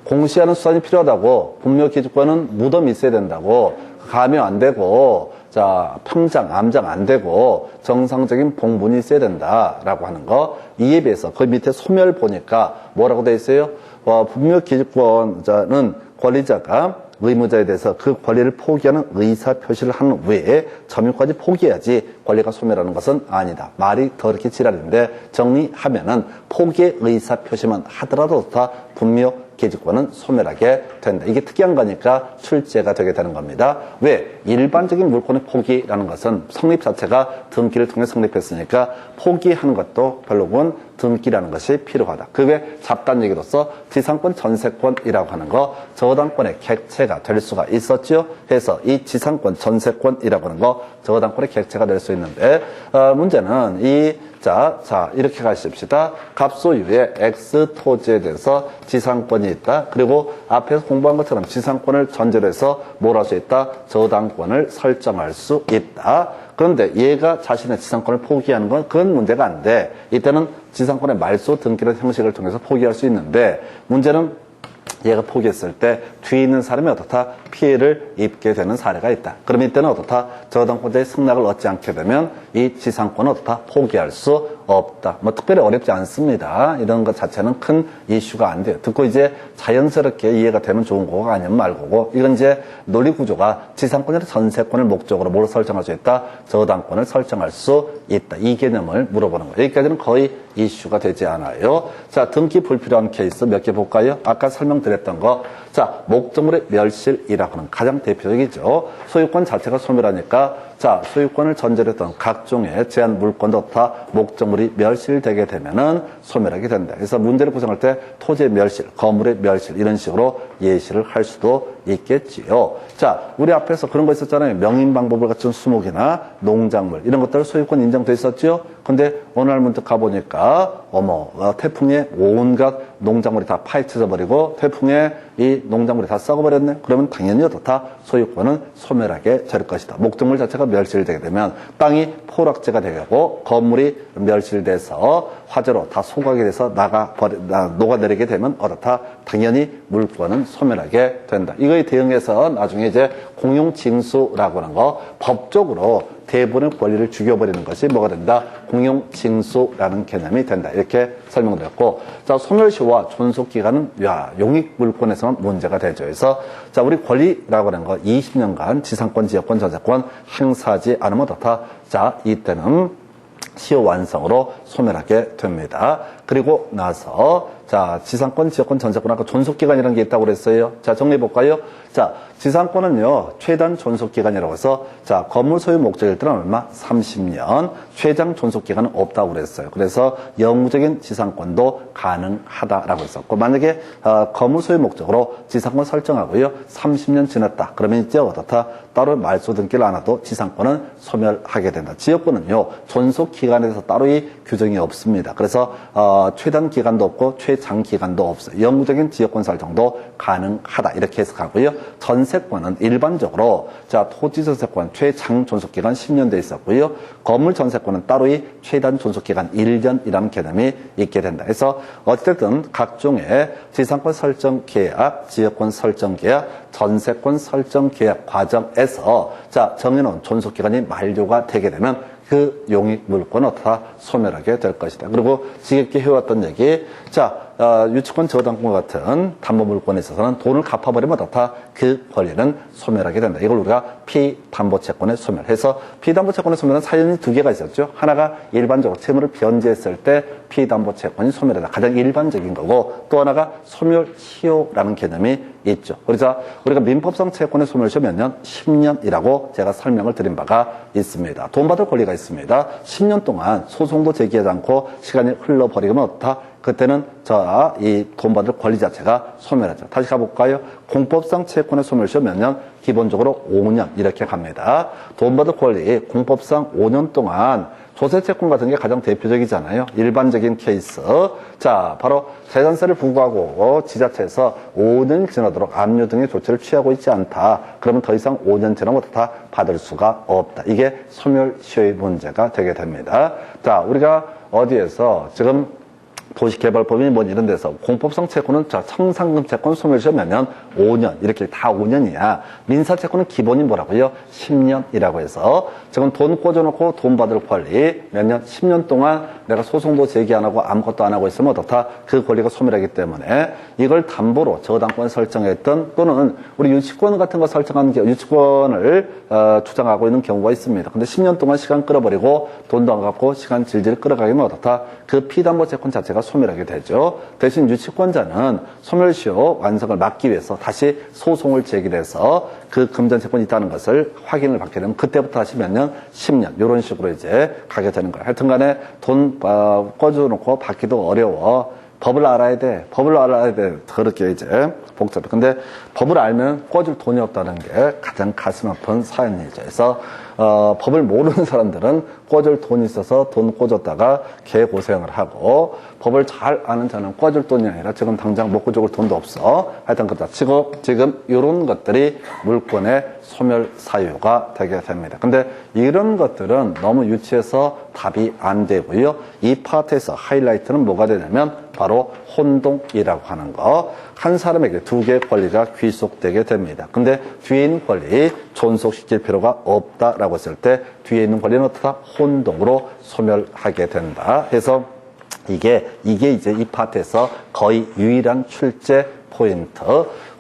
공시하는 수단이 필요하다고. 분묘기지권은 무덤이 있어야 된다고. 가명 안 되고, 자, 평장, 암장 안 되고, 정상적인 봉분이 있어야 된다라고 하는 거. 이에 비해서 그 밑에 소멸 보니까 뭐라고 돼 있어요? 분묘기지권자는 권리자가 의무자에 대해서 그 권리를 포기하는 의사 표시를 한 후에 점유까지 포기해야지 권리가 소멸하는 것은 아니다. 말이 더 이렇게 지랄인데 정리하면은 포기의 의사 표시만 하더라도 다 분묘 기지권은 소멸하게 된다. 이게 특이한 거니까 출제가 되게 되는 겁니다. 왜? 일반적인 물권의 포기라는 것은 성립 자체가 등기를 통해 성립했으니까 포기하는 것도 결국은 등기라는 것이 필요하다. 그 외 잡단 얘기로서 지상권 전세권이라고 하는 거 저당권의 객체가 될 수가 있었죠. 해서 이 지상권 전세권이라고 하는 거 저당권의 객체가 될 수 있는데 문제는 자, 이렇게 가십시다. 갑소유의 X 토지에 대해서 지상권이 있다. 그리고 앞에서 공부한 것처럼 지상권을 전제로 해서 뭘 할 수 있다? 저당권을 설정할 수 있다. 그런데 얘가 자신의 지상권을 포기하는 건 그건 문제가 안 돼. 이때는 지상권의 말소 등기라는 형식을 통해서 포기할 수 있는데 문제는 얘가 포기했을 때 뒤에 있는 사람이 어떻다? 피해를 입게 되는 사례가 있다. 그럼 이때는 어떻다? 저당권자의 승낙을 얻지 않게 되면 이 지상권은 어떻다? 포기할 수 없다. 뭐 특별히 어렵지 않습니다. 이런 것 자체는 큰 이슈가 안 돼요. 듣고 이제 자연스럽게 이해가 되면 좋은 거고 아니면 말고고. 이건 이제 논리 구조가 지상권이나 전세권을 목적으로 뭘 설정할 수 있다? 저당권을 설정할 수 있다. 이 개념을 물어보는 거예요. 여기까지는 거의 이슈가 되지 않아요. 자, 등기 불필요한 케이스 몇 개 볼까요? 아까 설명드렸던 거. 자, 목적물의 멸실이라고 하는 가장 대표적이죠. 소유권 자체가 소멸하니까 자, 소유권을 전제로 했던 각종의 제한 물권도 다 목적물이 멸실되게 되면은 소멸하게 된다. 그래서 문제를 구성할 때 토지의 멸실, 건물의 멸실 이런 식으로 예시를 할 수도 있겠지요. 자, 우리 앞에서 그런 거 있었잖아요. 명인 방법을 갖춘 수목이나 농작물 이런 것들 소유권 인정돼 있었죠. 근데 어느 날 문득 가보니까 태풍에 온갖 농작물이 다 파헤쳐져 버리고 태풍에 이 농작물이 다 썩어버렸네. 그러면 당연히 어떻다? 소유권은 소멸하게 될 것이다. 목적물 자체가 멸실되게 되면 땅이 포락지가 되고 건물이 멸실돼서 화재로 다 소각이 돼서 녹아내리게 되면 어떻다? 당연히 물권은 소멸하게 된다. 이거에 대응해서 나중에 이제 공용징수라고 하는 거 법적으로 대부분의 권리를 죽여버리는 것이 뭐가 된다? 공용징수라는 개념이 된다. 이렇게 설명드렸고, 자, 소멸시효와 존속기간은 용익물권에서만 문제가 되죠. 그래서 자, 우리 권리라고 하는 거 20년간 지상권, 지역권, 전세권 행사하지 않으면 어떻다? 자, 이때는 시효 완성으로 소멸하게 됩니다. 그리고 나서 자, 지상권, 지역권, 전세권 아까 존속기간이라는 게 있다고 그랬어요. 자, 정리해볼까요? 자, 지상권은요, 최단 존속기간이라고 해서, 자, 건물 소유 목적일 때는 얼마? 30년. 최장 존속기간은 없다고 그랬어요. 그래서 영구적인 지상권도 가능하다라고 했었고, 만약에, 건물 소유 목적으로 지상권 설정하고요, 30년 지났다. 그러면 이제 어떻다? 따로 말소 등기를 안 해도 지상권은 소멸하게 된다. 지역권은요, 존속기간에 대해서 따로 이 규정이 없습니다. 그래서, 최단 기간도 없고, 최장 기간도 없어요. 영구적인 지역권 설정도 가능하다. 이렇게 해석하고요. 전세권은 일반적으로 자, 토지 전세권 최장 존속기간 10년 돼 있었고요. 건물 전세권은 따로 이 최단 존속기간 1년이라는 개념이 있게 된다. 그래서 어쨌든 각종의 지상권 설정 계약, 지역권 설정 계약, 전세권 설정 계약 과정에서 자, 정해놓은 존속기간이 만료가 되게 되면 그 용익물권은 어떻다? 소멸하게 될 것이다. 그리고 지겹게 해왔던 얘기, 자, 유치권 저당권 같은 담보물권에 있어서는 돈을 갚아버리면 어떻다? 그 권리는 소멸하게 된다. 이걸 우리가 피담보채권의 소멸해서 피담보채권의 소멸은 사연이 두 개가 있었죠. 하나가 일반적으로 채무를 변제했을 때 피담보채권이 소멸하다. 가장 일반적인 거고 또 하나가 소멸시효라는 개념이 있죠. 그래서 우리가 민법상 채권의 소멸시효 몇 년? 10년이라고 제가 설명을 드린 바가 있습니다. 돈 받을 권리가 있습니다. 10년 동안 소송도 제기하지 않고 시간이 흘러버리면 어떻다? 그때는 이 돈 받을 권리 자체가 소멸하죠. 다시 가볼까요? 공법상 채권의 소멸시효 몇 년? 기본적으로 5년 이렇게 갑니다. 돈 받을 권리 공법상 5년 동안 조세채권 같은 게 가장 대표적이잖아요. 일반적인 케이스. 자, 바로 재산세를 부과하고 지자체에서 5년 지나도록 압류 등의 조치를 취하고 있지 않다. 그러면 더 이상 5년 지나면 다 받을 수가 없다. 이게 소멸시효의 문제가 되게 됩니다. 자, 우리가 어디에서 지금 도시개발법이 뭐 이런 데서 공법상 채권은 자, 청산금 채권 소멸시효 몇 년? 5년. 이렇게 다 5년이야. 민사채권은 기본이 뭐라고요? 10년이라고 해서 지금 돈 꽂아놓고 돈 받을 권리 몇 년? 10년 동안 내가 소송도 제기 안 하고 아무것도 안 하고 있으면 어떻다? 그 권리가 소멸하기 때문에 이걸 담보로 저당권 설정했던 또는 우리 유치권 같은 거 설정하는 유치권을 주장하고 있는 경우가 있습니다. 근데 10년 동안 시간 끌어버리고 돈도 안 갚고 시간 질질 끌어가기면 어떻다? 그 피담보 채권 자체가 소멸하게 되죠. 대신 유치권자는 소멸시효 완성을 막기 위해서 다시 소송을 제기해서 그 금전 채권이 있다는 것을 확인을 받게 되면 그때부터 다시 몇 년? 10년. 이런 식으로 이제 가게 되는 거예요. 하여튼 간에 돈 꿔줘놓고 받기도 어려워. 법을 알아야 돼. 법을 알아야 돼. 그렇게 이제 복잡해. 근데 법을 알면 꿔줄 돈이 없다는 게 가장 가슴 아픈 사연이죠. 그래서 법을 모르는 사람들은 꿔줄 돈이 있어서 돈 꿔줬다가 개고생을 하고 법을 잘 아는 자는 꿔줄 돈이 아니라 지금 당장 먹고 죽을 돈도 없어. 하여튼 그렇다 치고 지금 이런 것들이 물권의 소멸 사유가 되게 됩니다. 근데 이런 것들은 너무 유치해서 답이 안 되고요. 이 파트에서 하이라이트는 뭐가 되냐면 바로 혼동이라고 하는 거. 한 사람에게 두 개의 권리가 귀속되게 됩니다. 근데 뒤에 있는 권리 존속시킬 필요가 없다라고 했을 때 뒤에 있는 권리는 어떻다? 혼동으로 소멸하게 된다. 해서 이게 이제 이 파트에서 거의 유일한 출제 포인트.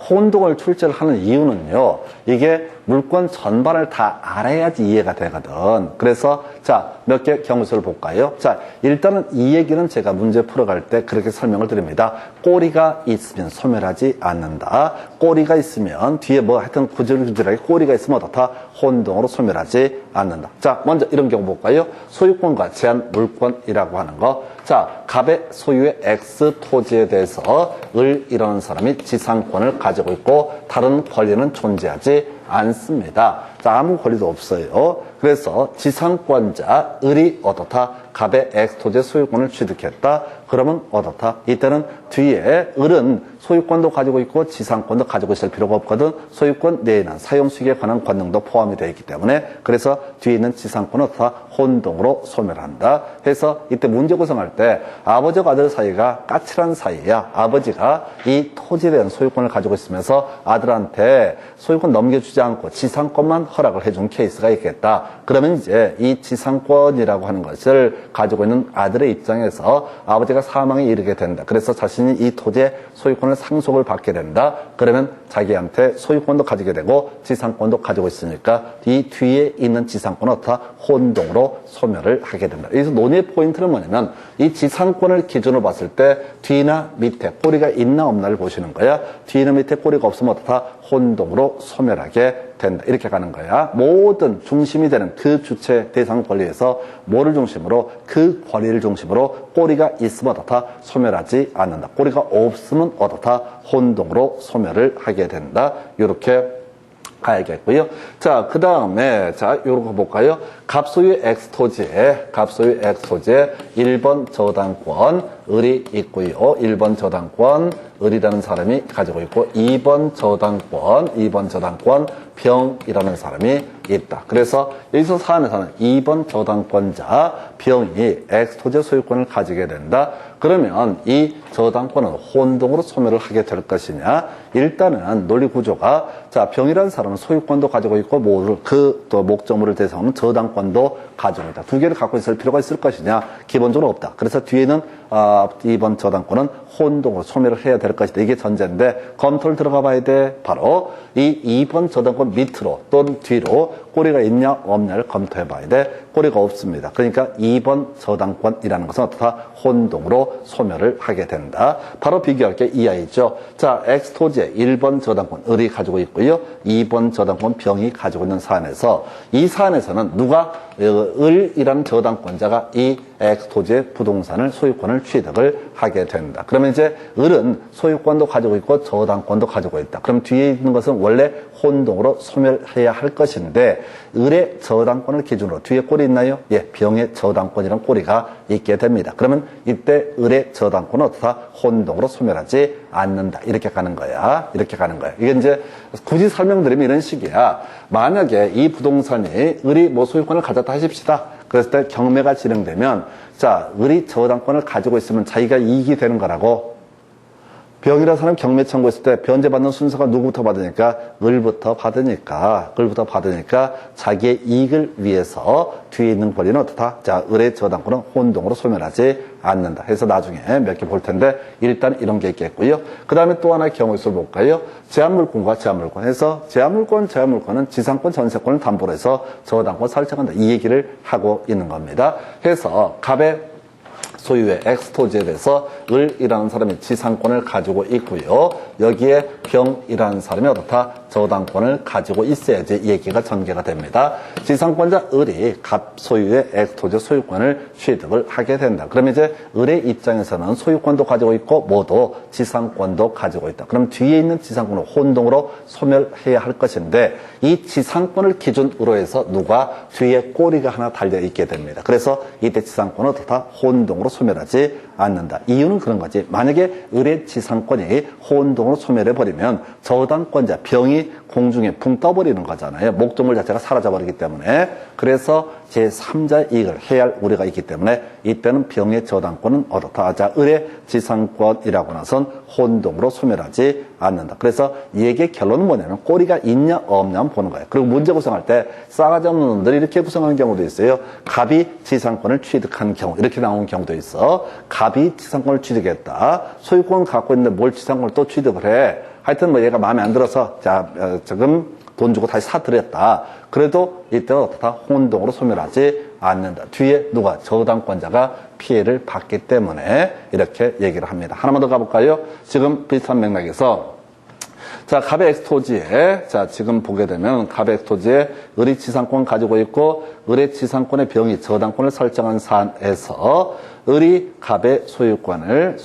혼동을 출제를 하는 이유는요, 이게 물권 전반을 다 알아야지 이해가 되거든. 그래서 자, 몇 개 경우수를 볼까요? 자, 일단은 이 얘기는 제가 문제 풀어갈 때 그렇게 설명을 드립니다. 꼬리가 있으면 소멸하지 않는다. 꼬리가 있으면 뒤에 뭐 하여튼 구질구질하게 꼬리가 있으면 어떻다? 혼동으로 소멸하지 않는다. 자, 먼저 이런 경우 볼까요? 소유권과 제한 물권이라고 하는 거. 자, 갑의 소유의 X 토지에 대해서 을 이라는 사람이 지상권을 가지고 있고 다른 권리는 존재하지 않습니다. 자, 아무 권리도 없어요. 그래서 지상권자 을이 어떻다? 갑의 X 토지의 소유권을 취득했다. 그러면 어떻다? 이때는 뒤에 을은 소유권도 가지고 있고 지상권도 가지고 있을 필요가 없거든. 소유권 내에는 사용수익에 관한 권능도 포함이 되어 있기 때문에 그래서 뒤에 있는 지상권은 어떻다? 혼동으로 소멸한다. 해서 이때 문제 구성할 때 아버지와 아들 사이가 까칠한 사이야. 아버지가 이 토지에 대한 소유권을 가지고 있으면서 아들한테 소유권 넘겨주지 않고 지상권만 허락을 해준 케이스가 있겠다. 그러면 이제 이 지상권이라고 하는 것을 가지고 있는 아들의 입장에서 아버지가 사망에 이르게 된다. 그래서 자신이 이 토지의 소유권을 상속을 받게 된다. 그러면 자기한테 소유권도 가지게 되고 지상권도 가지고 있으니까 이 뒤에 있는 지상권은 어떻다? 혼동으로 소멸을 하게 된다. 여기서 논의의 포인트는 뭐냐면 이 지상권을 기준으로 봤을 때 뒤나 밑에 꼬리가 있나 없나를 보시는 거야. 뒤나 밑에 꼬리가 없으면 어떻다? 혼동으로 소멸하게 된다. 이렇게 가는 거야. 모든 중심이 되는 그 주체 대상 권리에서 뭐를 중심으로? 그 권리를 중심으로 꼬리가 있으면 어떻다? 소멸하지 않는다. 꼬리가 없으면 어떻다? 혼동으로 소멸을 하게 된다. 이렇게 가야겠고요. 자, 그 다음에, 자, 요거 볼까요? 갑소유 X토지에 1번 저당권, 을이 있고요. 1번 저당권, 을이라는 사람이 가지고 있고, 2번 저당권, 병이라는 사람이 있다. 그래서 여기서 사안에서는 2번 저당권자, 병이 X토지 소유권을 가지게 된다. 그러면 이 저당권은 혼동으로 소멸을 하게 될 것이냐? 일단은 논리 구조가, 자, 병이라는 사람은 소유권도 가지고 있고, 또 목적물을 대상으로는 저당권도 가지고 있다. 두 개를 갖고 있을 필요가 있을 것이냐? 기본적으로 없다. 그래서 뒤에는 2번 저당권은 혼동으로 소멸을 해야 될 것이다. 이게 전제인데 검토를 들어가 봐야 돼. 바로 이 2번 저당권 밑으로 또는 뒤로 꼬리가 있냐 없냐를 검토해 봐야 돼. 꼬리가 없습니다. 그러니까 2번 저당권이라는 것은 어떻다? 혼동으로 소멸을 하게 된다. 바로 비교할 게 이 아이죠. 자, X토지에 1번 저당권 을이 가지고 있고요. 2번 저당권 병이 가지고 있는 사안에서 이 사안에서는 누가 을이라는 저당권자가 이 X토지의 부동산을 소유권을 취득을 하게 된다. 그러면 이제 을은 소유권도 가지고 있고 저당권도 가지고 있다. 그럼 뒤에 있는 것은 원래 혼동으로 소멸해야 할 것인데 을의 저당권을 기준으로 뒤에 꼴이 있나요? 예, 병의 저당권이라는 꼬리가 있게 됩니다. 그러면 이때 을의 저당권은 어떻다? 혼동으로 소멸하지 않는다. 이렇게 가는 거야. 이렇게 가는 거야. 이게 이제 굳이 설명드리면 이런 식이야. 만약에 이 부동산이 을이 뭐 소유권을 가졌다 하십시다. 그랬을 때 경매가 진행되면 자, 을이 저당권을 가지고 있으면 자기가 이익이 되는 거라고. 병이라는 사람 경매 청구했을 때 변제받는 순서가 누구부터 받으니까 을부터 받으니까 자기의 이익을 위해서 뒤에 있는 권리는 어떻다? 자, 을의 저당권은 혼동으로 소멸하지 않는다. 해서 나중에 몇 개 볼 텐데 일단 이런 게 있겠고요. 그 다음에 또 하나의 경우의 수를 볼까요? 제한물권과 제한물권 해서 제한물권은 지상권, 전세권을 담보로 해서 저당권 설정한다. 이 얘기를 하고 있는 겁니다. 해서 갑의 소유의 엑스토지에 대해서 을이라는 사람이 지상권을 가지고 있고요. 여기에 병이라는 사람이 어떻다? 저당권을 가지고 있어야지 얘기가 전개가 됩니다. 지상권자 을이 갑 소유의 엑스토지 소유권을 취득을 하게 된다. 그러면 이제 을의 입장에서는 소유권도 가지고 있고 모두 지상권도 가지고 있다. 그럼 뒤에 있는 지상권을 혼동으로 소멸해야 할 것인데 이 지상권을 기준으로 해서 누가 뒤에 꼬리가 하나 달려 있게 됩니다. 그래서 이때 지상권은 어떻다? 혼동으로 소멸하지 않는다. 이유는 그런 거지. 만약에 을의 지상권이 혼동으로 소멸해버리면 저당권자 병이 공중에 붕 떠버리는 거잖아요. 목적물 자체가 사라져버리기 때문에. 그래서 제3자의 이익을 해야 할 우려가 있기 때문에 이때는 병의 저당권은 어떻다. 자, 을의 지상권이라고 나선 혼동으로 소멸하지 않는다. 그래서 이 얘기의 결론은 뭐냐면 꼬리가 있냐 없냐 보는 거예요. 그리고 문제 구성할 때 싸가지 없는 놈들이 이렇게 구성하는 경우도 있어요. 갑이 지상권을 취득한 경우 이렇게 나오는 경우도 있어. 갑이 지상권을 취득했다. 소유권을 갖고 있는데 뭘 지상권을 또 취득을 해. 하여튼 뭐 얘가 마음에 안 들어서 지금 돈 주고 다시 사들였다. 그래도 이때는 어떻다? 혼동으로 소멸하지 않는다. 뒤에 누가? 저당권자가 피해를 받기 때문에 이렇게 얘기를 합니다. 하나만 더 가볼까요? 지금 비슷한 맥락에서 자, 갑의 엑스토지에, 자, 지금 보게 되면 갑의 엑스토지에 을이 지상권 가지고 있고, 을의 지상권의 병이 저당권을 설정한 사안에서 을이 갑의 소유권을,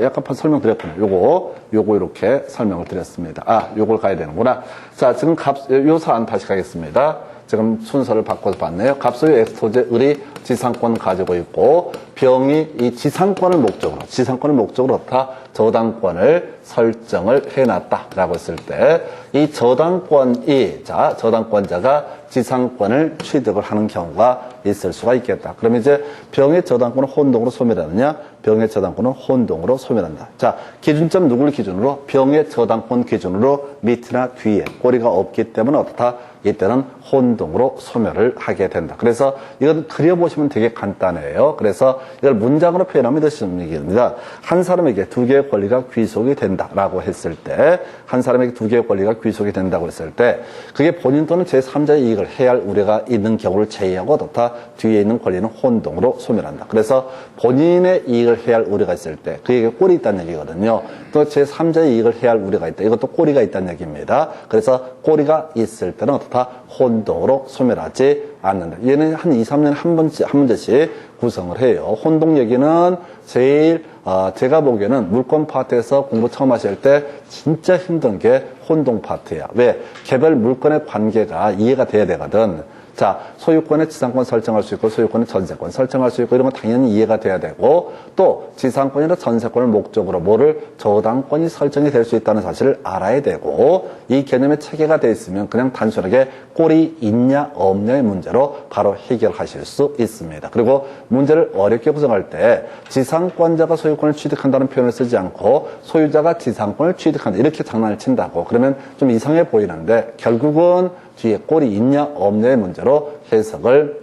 약간 설명드렸군요. 요거 이렇게 설명을 드렸습니다. 요걸 가야 되는구나. 자, 지금 요 사안 다시 가겠습니다. 지금 순서를 바꿔서 봤네요. 갑소유 엑스토지에 을이 지상권 가지고 있고, 병이 이 지상권을 목적으로 어떻다? 저당권을 설정을 해놨다라고 했을 때, 이 저당권자가 지상권을 취득을 하는 경우가 있을 수가 있겠다. 그러면 이제 병의 저당권은 혼동으로 소멸하느냐? 병의 저당권은 혼동으로 소멸한다. 자, 기준점 누구를 기준으로? 병의 저당권 기준으로 밑이나 뒤에 꼬리가 없기 때문에 어떻다? 이때는 혼동으로 소멸을 하게 된다. 그래서 이걸 그려보시면 되게 간단해요. 그래서 이걸 문장으로 표현하면 이런 얘기입니다. 한 사람에게 두 개의 권리가 귀속이 된다라고 했을 때, 한 사람에게 두 개의 권리가 귀속이 된다고 했을 때, 그게 본인 또는 제3자의 이익을 해야 할 우려가 있는 경우를 제외하고 어떻다? 뒤에 있는 권리는 혼동으로 소멸한다. 그래서 본인의 이익을 해야 할 우려가 있을 때, 그에게 꼴이 있다는 얘기거든요. 또 제3자의 이익을 해야 할 우려가 있다. 이것도 꼬리가 있다는 얘기입니다. 그래서 꼬리가 있을 때는 어떻다? 혼동으로 소멸하지 않는다. 얘는 한 2, 3년에 한 문제씩 구성을 해요. 혼동 얘기는 제일 제가 보기에는 물권 파트에서 공부 처음 하실 때 진짜 힘든 게 혼동 파트야. 왜? 개별 물권의 관계가 이해가 돼야 되거든. 자, 소유권의 지상권 설정할 수 있고 소유권의 전세권 설정할 수 있고 이런 건 당연히 이해가 돼야 되고 또 지상권이나 전세권을 목적으로 뭐를 저당권이 설정이 될 수 있다는 사실을 알아야 되고 이 개념의 체계가 돼 있으면 그냥 단순하게 꼴이 있냐 없냐의 문제로 바로 해결하실 수 있습니다. 그리고 문제를 어렵게 구성할 때 지상권자가 소유권을 취득한다는 표현을 쓰지 않고 소유자가 지상권을 취득한다 이렇게 장난을 친다고 그러면 좀 이상해 보이는데 결국은 뒤에 꼴이 있냐 없냐의 문제로 해석을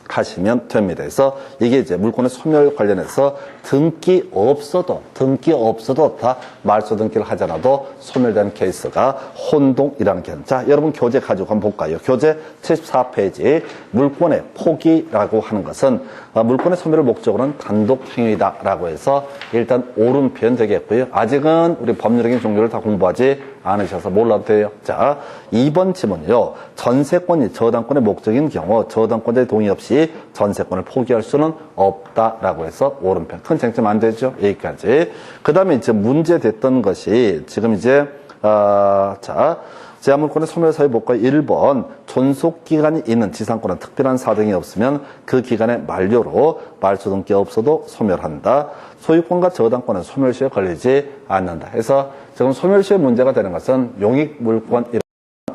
하시면 됩니다. 그래서 이게 이제 물권의 소멸 관련해서 등기 없어도 다 말소 등기를 하잖아도 소멸되는 케이스가 혼동이라는 개념. 자, 여러분 교재 가지고 한번 볼까요? 교재 74페이지 물권의 포기라고 하는 것은 물권의 소멸을 목적으로는 단독 행위다라고 해서 일단 옳은 표현 되겠고요. 아직은 우리 법률적인 종류를 다 공부하지 않으셔서 몰라도 돼요. 자, 2번 지문이요. 전세권이 저당권의 목적인 경우 저당권자의 동의 없이 전세권을 포기할 수는 없다라고 해서 옳은 표현. 큰 쟁점 안 되죠? 여기까지. 그 다음에 이제 문제 됐던 것이 지금 이제 제한물권의 소멸 사유 볼까요? 1번 존속기간이 있는 지상권은 특별한 사정이 없으면 그 기간의 만료로 말소 등기 없어도 소멸한다. 소유권과 저당권은 소멸시효에 걸리지 않는다. 해서 지금 소멸시효 문제가 되는 것은 용익물권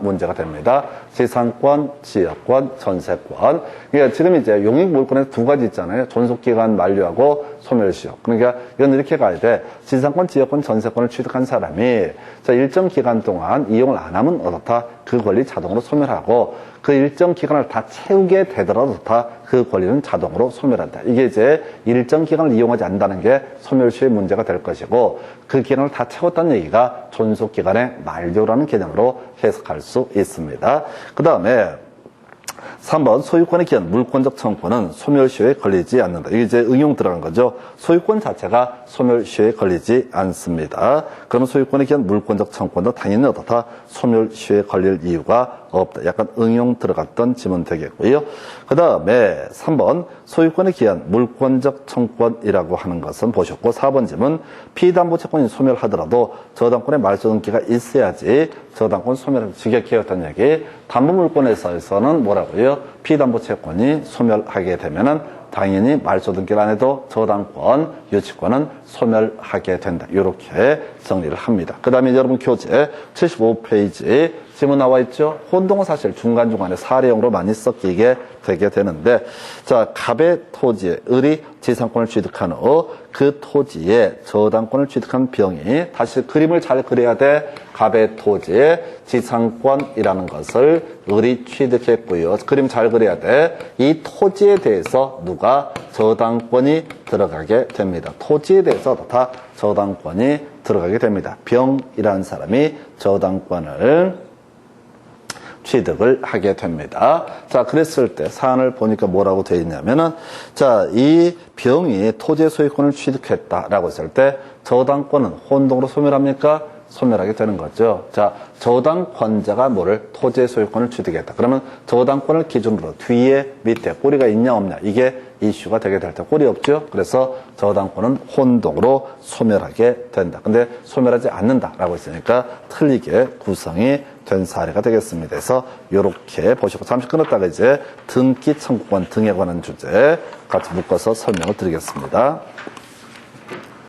문제가 됩니다. 지상권, 지역권, 전세권. 그러니까 지금 이제 용익물권에 두 가지 있잖아요. 존속기간 만료하고 소멸시효. 그러니까 이건 이렇게 가야 돼. 지상권, 지역권, 전세권을 취득한 사람이 자, 일정 기간 동안 이용을 안 하면 어떻다? 그 권리 자동으로 소멸하고 그 일정 기간을 다 채우게 되더라도 다 그 권리는 자동으로 소멸한다. 이게 이제 일정 기간을 이용하지 않는다는 게 소멸시효의 문제가 될 것이고 그 기간을 다 채웠다는 얘기가 존속기간의 만료라는 개념으로 해석할 수 있습니다. 그 다음에 3번 소유권의 기한 물권적 청구는 소멸시효에 걸리지 않는다. 이게 이제 응용 들어간 거죠. 소유권 자체가 소멸시효에 걸리지 않습니다. 그러면 소유권의 기한 물권적 청구도 당연히 어떻다? 소멸시효에 걸릴 이유가 없다. 약간 응용 들어갔던 지문 되겠고요. 그 다음에 3번 소유권의 기한 물권적 청구권이라고 하는 것은 보셨고 4번 지문 피담보 채권이 소멸하더라도 저당권의 말소등기가 있어야지 저당권 소멸을 지격해왔다는 얘기. 담보물권에서는 뭐라고요? 피담보 채권이 소멸하게 되면은 당연히 말소등기를 안 해도 저당권, 유치권은 소멸하게 된다. 이렇게 정리를 합니다. 그 다음에 여러분 교재 75페이지 지문 나와 있죠? 혼동은 사실 중간중간에 사례형으로 많이 섞이게 되게 되는데 자, 갑의 토지에 을이 지상권을 취득한 후 그 토지에 저당권을 취득한 병이 다시 그림을 잘 그려야 돼. 갑의 토지에 지상권이라는 것을 을이 취득했고요. 그림 잘 그려야 돼. 이 토지에 대해서 누가 저당권이 들어가게 됩니다. 토지에 대해서 다 저당권이 들어가게 됩니다. 병이라는 사람이 저당권을 취득을 하게 됩니다. 자, 그랬을 때 사안을 보니까 뭐라고 되어 있냐면은 자, 이 병이 토지의 소유권을 취득했다라고 했을 때 저당권은 혼동으로 소멸합니까? 소멸하게 되는 거죠. 자, 저당권자가 뭐를 토지의 소유권을 취득했다. 그러면 저당권을 기준으로 뒤에 밑에 꼬리가 있냐 없냐 이게 이슈가 되게 될 때 꼬리 없죠. 그래서 저당권은 혼동으로 소멸하게 된다. 근데 소멸하지 않는다라고 했으니까 틀리게 구성이 된 사례가 되겠습니다. 그래서 이렇게 보시고 잠시 끊었다가 이제 등기 청구권 등에 관한 주제 같이 묶어서 설명을 드리겠습니다.